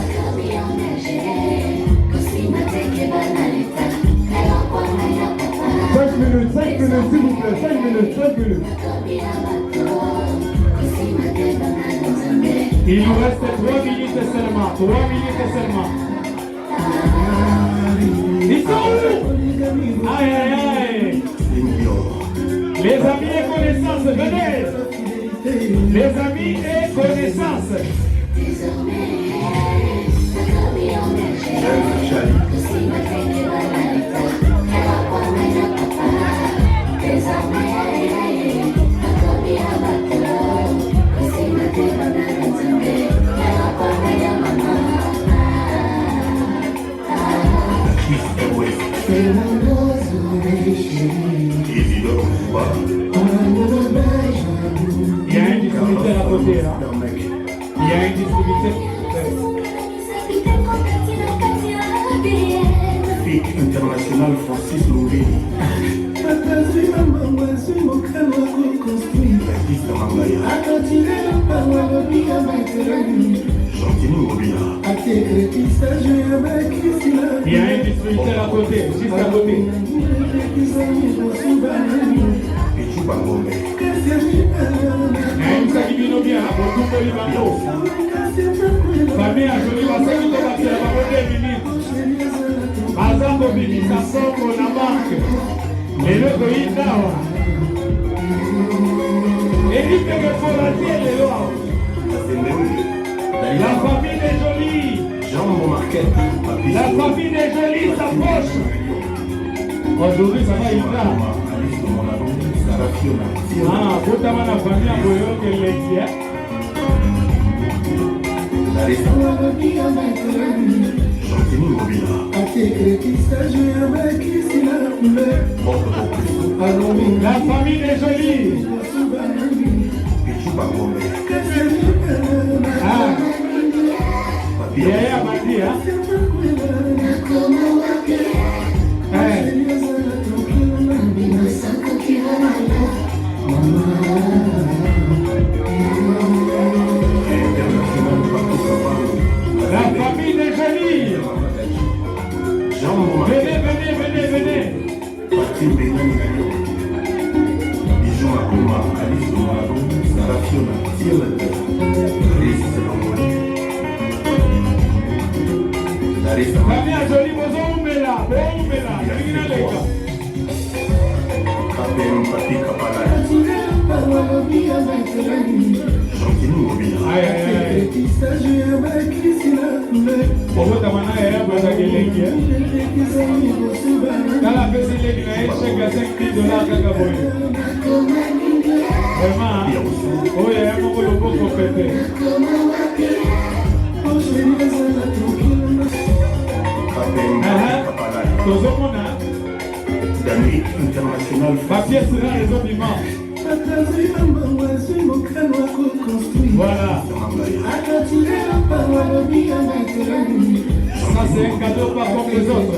S5: 5 minutes, s'il vous plaît, 5 minutes.
S1: Il nous reste 3 minutes seulement. 3 minutes seulement. Ils sont où? Aïe, aïe, aïe. Les amis et connaissances, venez. Les amis et connaissances. Il y a un distributeur à côté là. Il y a un distributeur.
S11: Fique international Francis Louvini.
S1: Il y a un distributeur à côté, juste à côté. Famille a joli bassin qui va faire la bonne minute. Bazango bini sasoko na banque. Et le pays d'awa. Et dit que le foratier est là. La famille des jolis. La famille des jolis s'approche. Aujourd'hui ça va y faire. Ah, vous avez la famille à Boyo qui est là. La famille des jolis. Ah, il y a un bâti, hein? La famille des jolis. Venez. Famille à jolie, vous ouvrez là. Ma pièce sera les autres dimanches. Voilà. Ça c'est un cadeau pas comme les autres.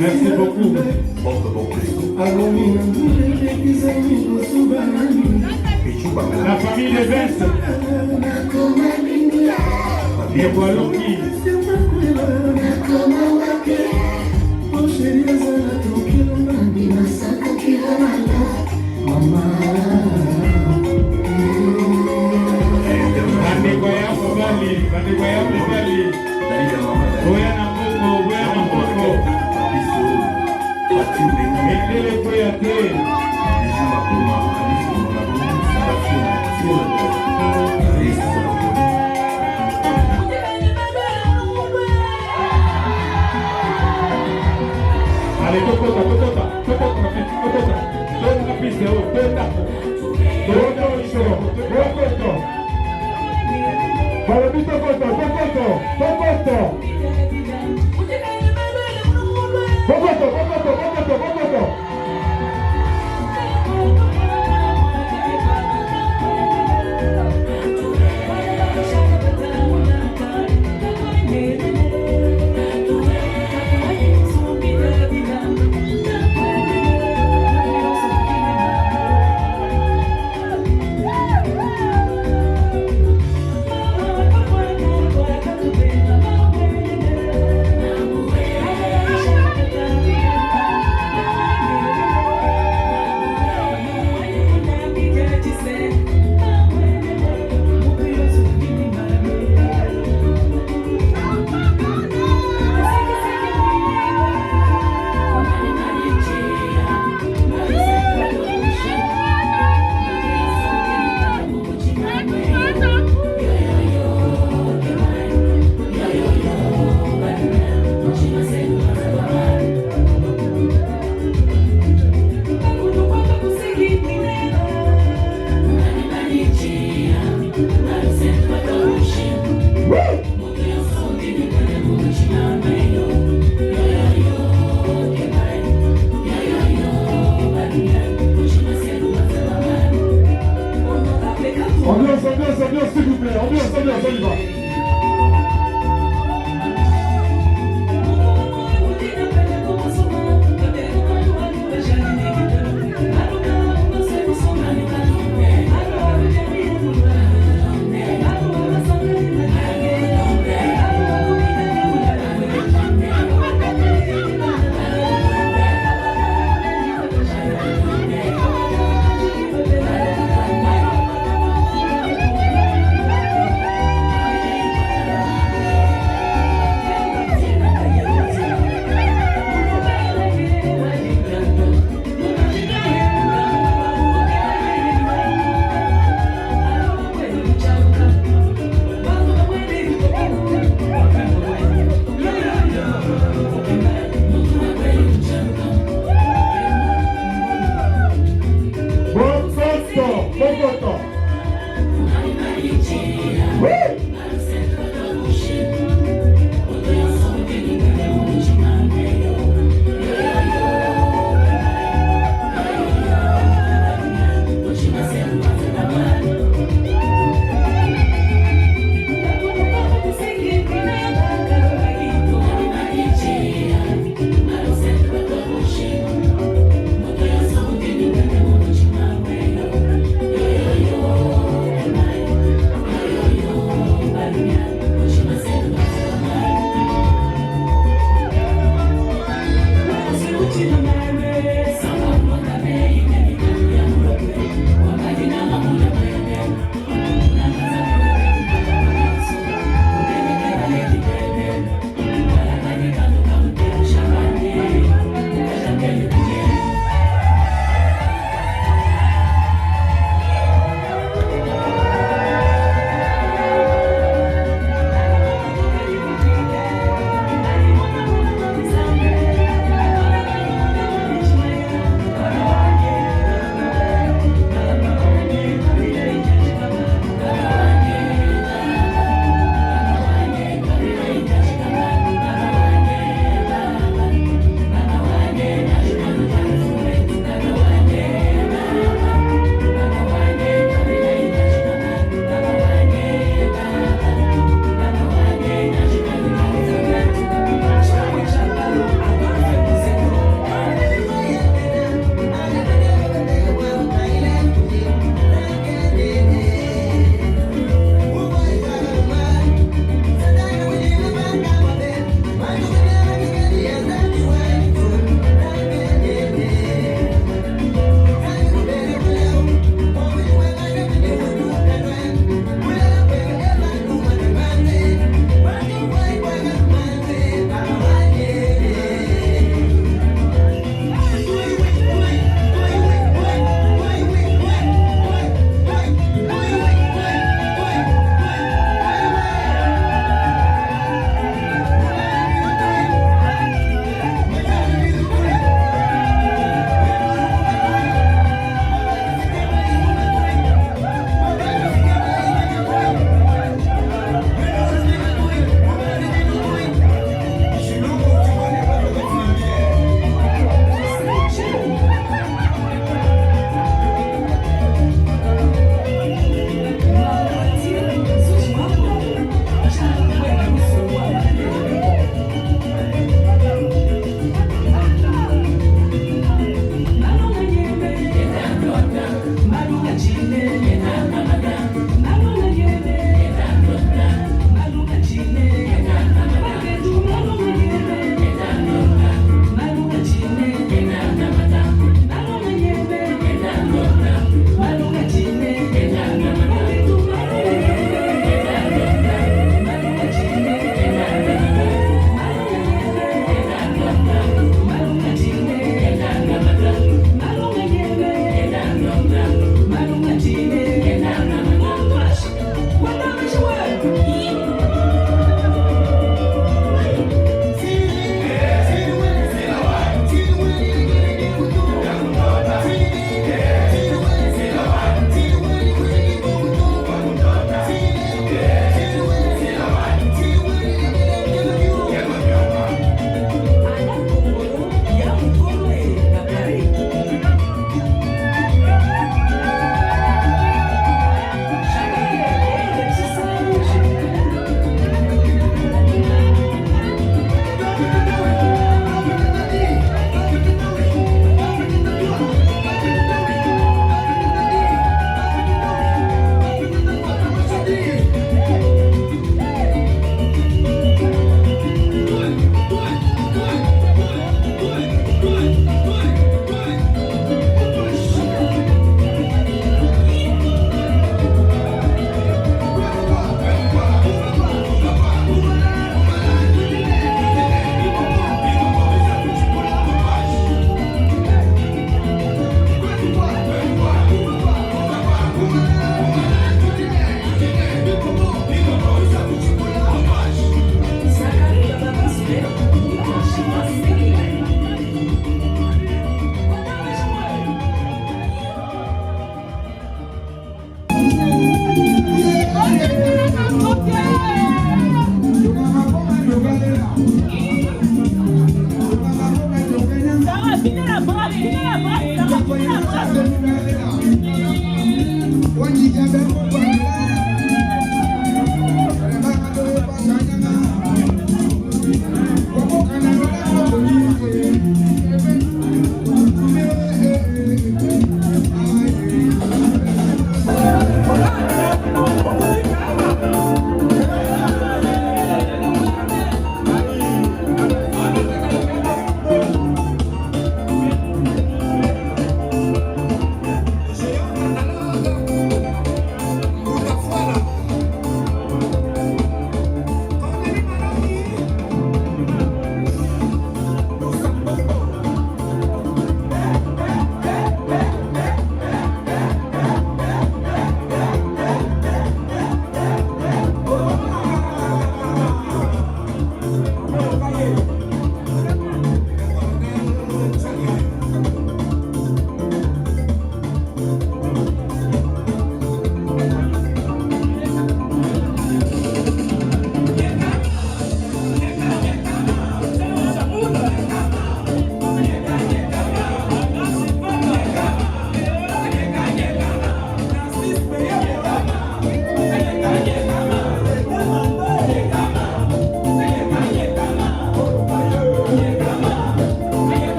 S1: Merci beaucoup. La famille des Vestes. Les Wallonki. Allez, tokota.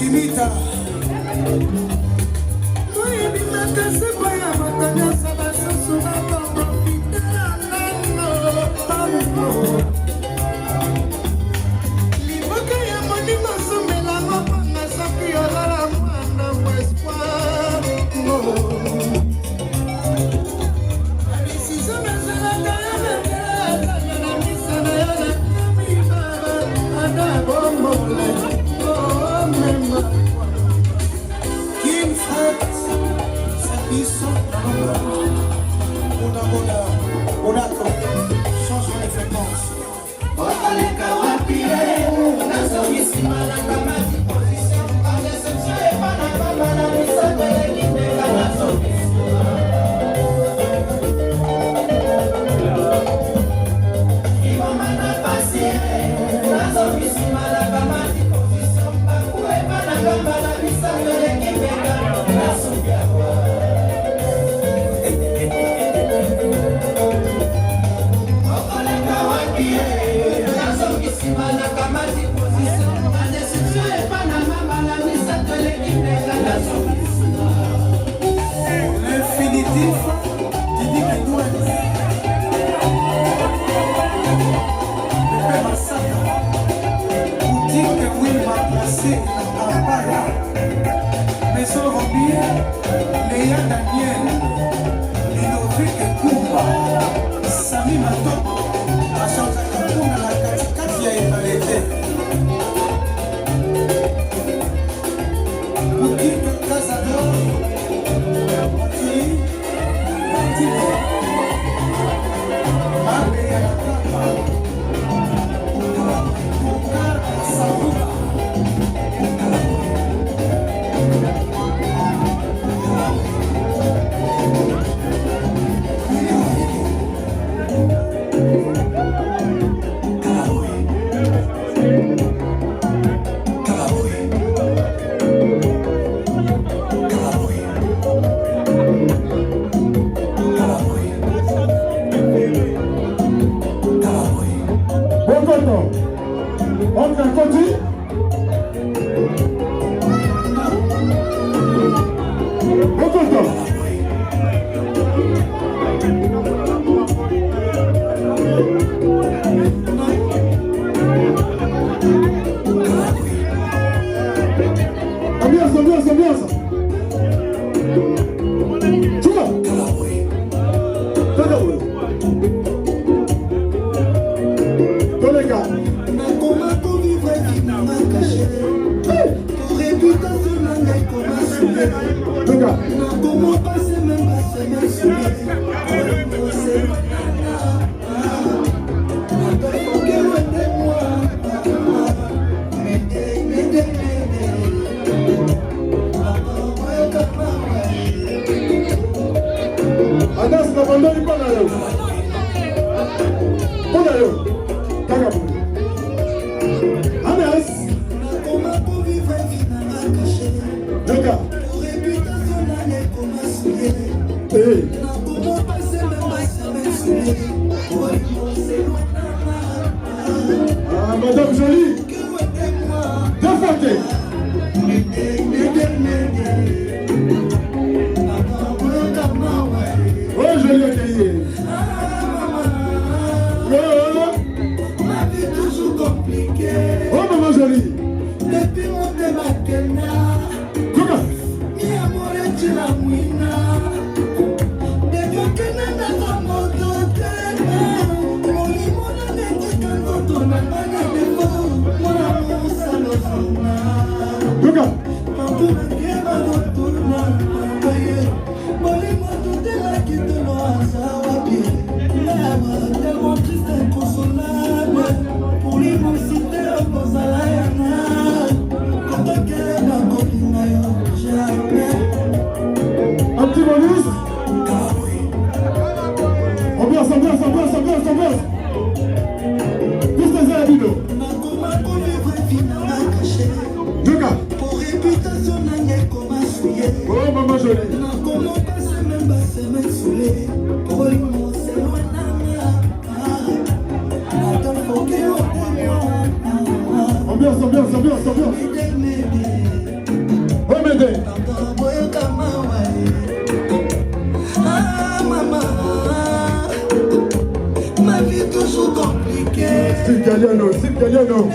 S6: Dimita. Oyebi makasi boya matanyasa basusu bakoprofite nano. Liboka ya moningo somela mopanga soki ozala mwana mo espoir. Abisizo mezelaka ya mekela na misana ya na mibaba ada bomole. Kim Fat, Sabiso, Monaco, change de fréquence. Otaleka wapie, nazoisi malanga mati position. Par déception et par la femme, la mission de l'équipe de la nation. Imamana passie, nazoisi malanga mati position. La mission de l'équipe de la nation. L'infinitif Didi Kedouane, le père Massaka, boutique Wilma placé à Kampala, Maison Robier, Léa Daniel, Ludovic Kumba, Sami Matoko, Achanta Kakuna la katikati ya Ebalete. Boutique Casador,
S5: Madame Jolie, défendez. Oh, je l'ai crié.
S6: Ma vie toujours compliquée.
S5: Oh, maman Jolie.
S6: Depuis mon débarquement, mi amore tu la mouina. Depuis que nana va m'entendre, mon limon n'est qu'un autre n'a de mots. Mon amour, ça le fuma. Mon tour qui va retourner. Mon limon, tout est là qui te noie, ça va bien. Tellement triste, inconsolable. Pour l'immensité, on pense à la yana. Quand on quitte la copine, jamais.
S5: Un petit bonus. Ambiance. Tous les habitants.
S6: Pour réputation, comment souiller.
S5: Oh, maman Jolie.
S6: Comment passer même bas, c'est me saouler. Pour l'immense, c'est loin
S5: Ambiance. Yeno.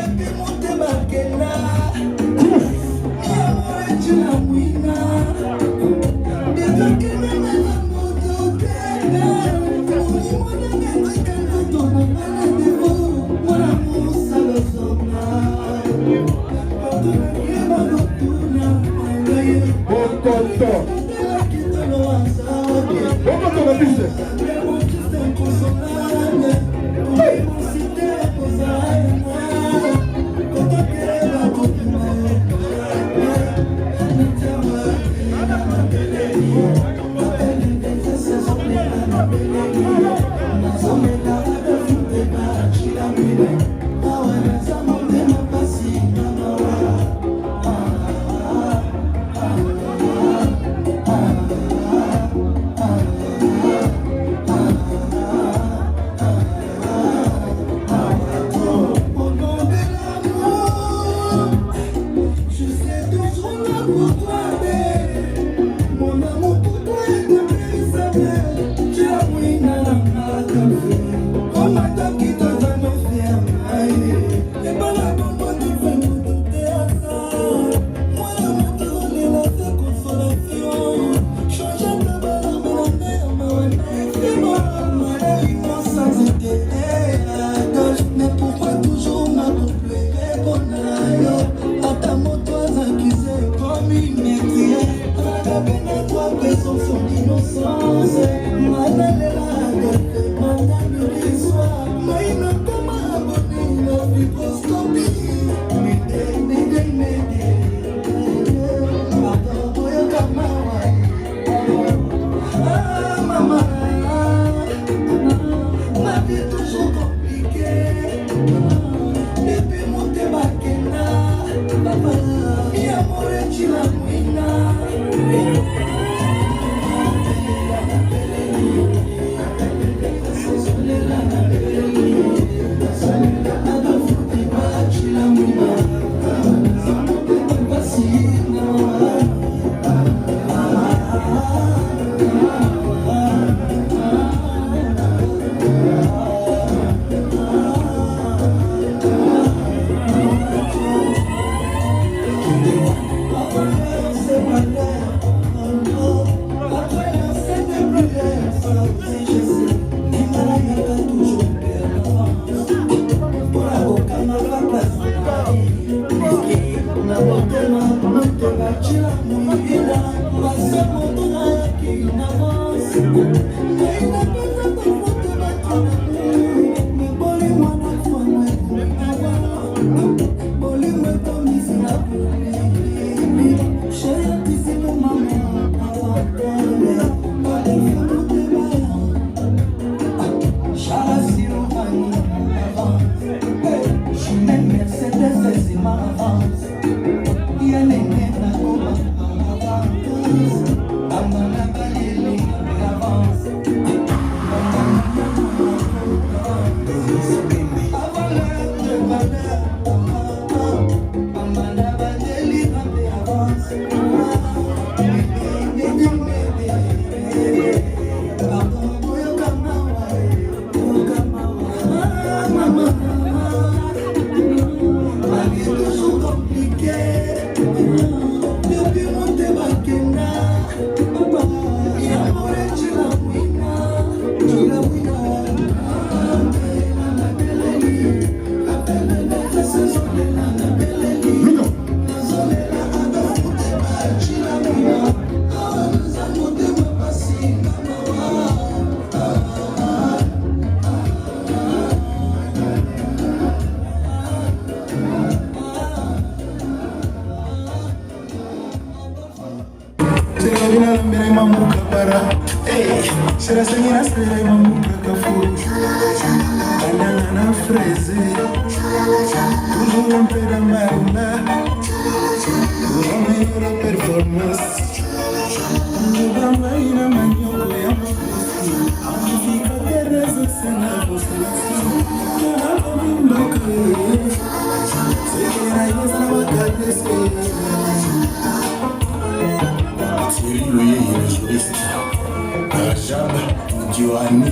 S11: Johanny,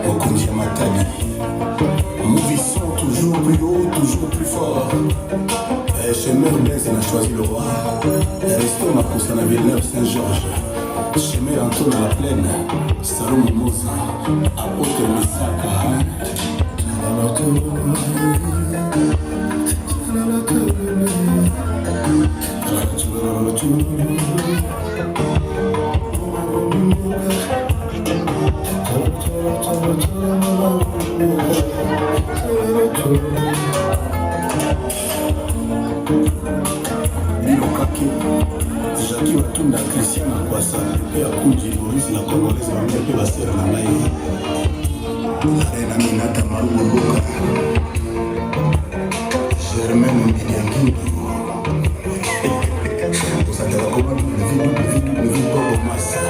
S11: Okunja Matadi. Nous vivons toujours Toujours plus haut, toujours plus fort. Chez Mère Blaise, elle a choisi le roi. Resto m'a poussé à Villeneuve Saint-Georges. Chez Mère Antoine à la plaine. Salomon Moza, apôtre Misaka. Bilokaki, Jackie Watunda, Christian Akwasa, et Akunji, Maurice, la Congolaise, la mère, la sœur, la maïe. La reine Aminata Maloulouka, Germaine Ndianguindo. Vous savez comment le vide Bobo Massa.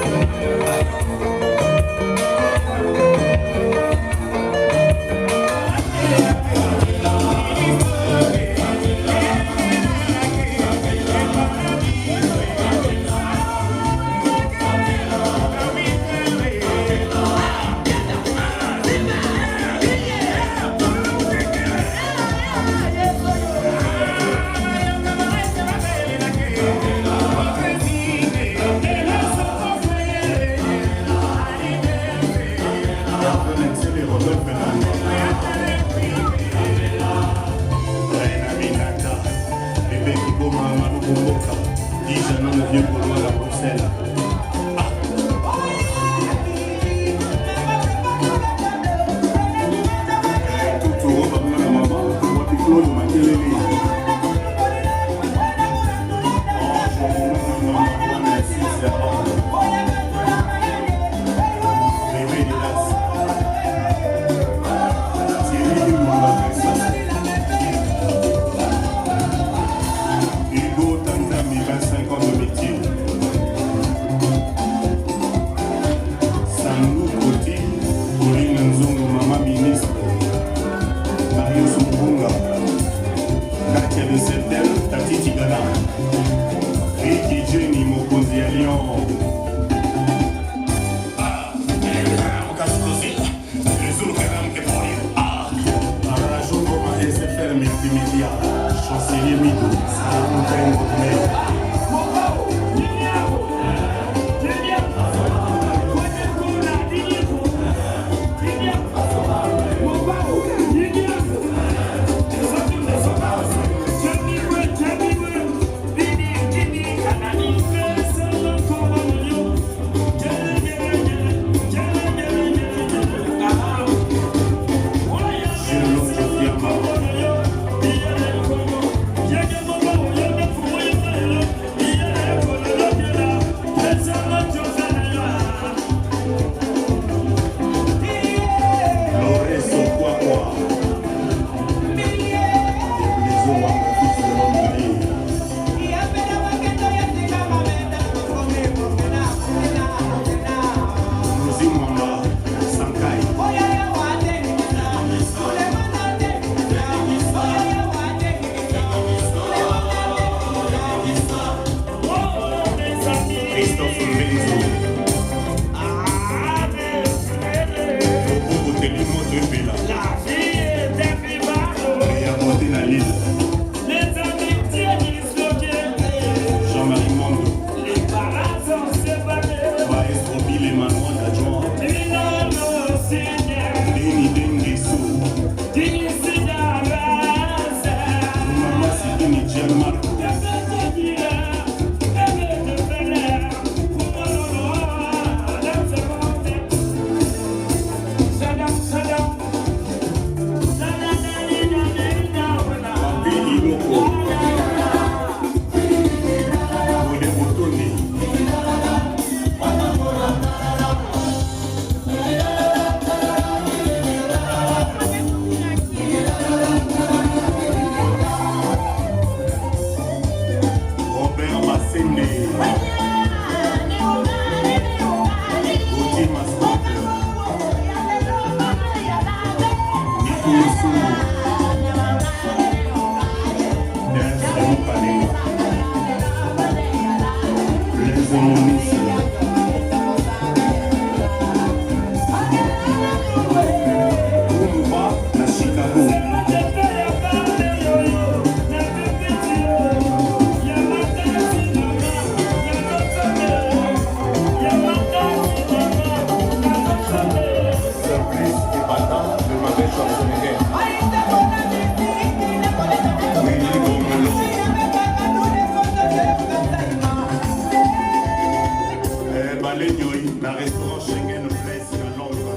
S11: restaurant Schengen Place à Londres.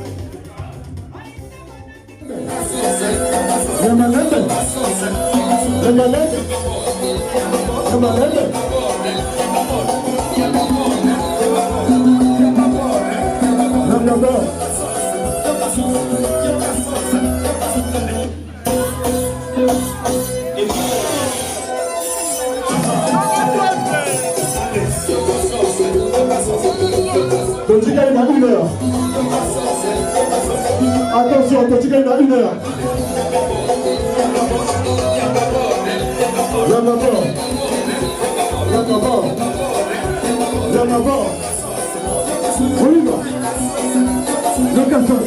S5: Le malade. Le malade. Le malade. Tontika il a 1 heure. Attention, Tontika il a 1 heure. L'avant. On y va. Le casson.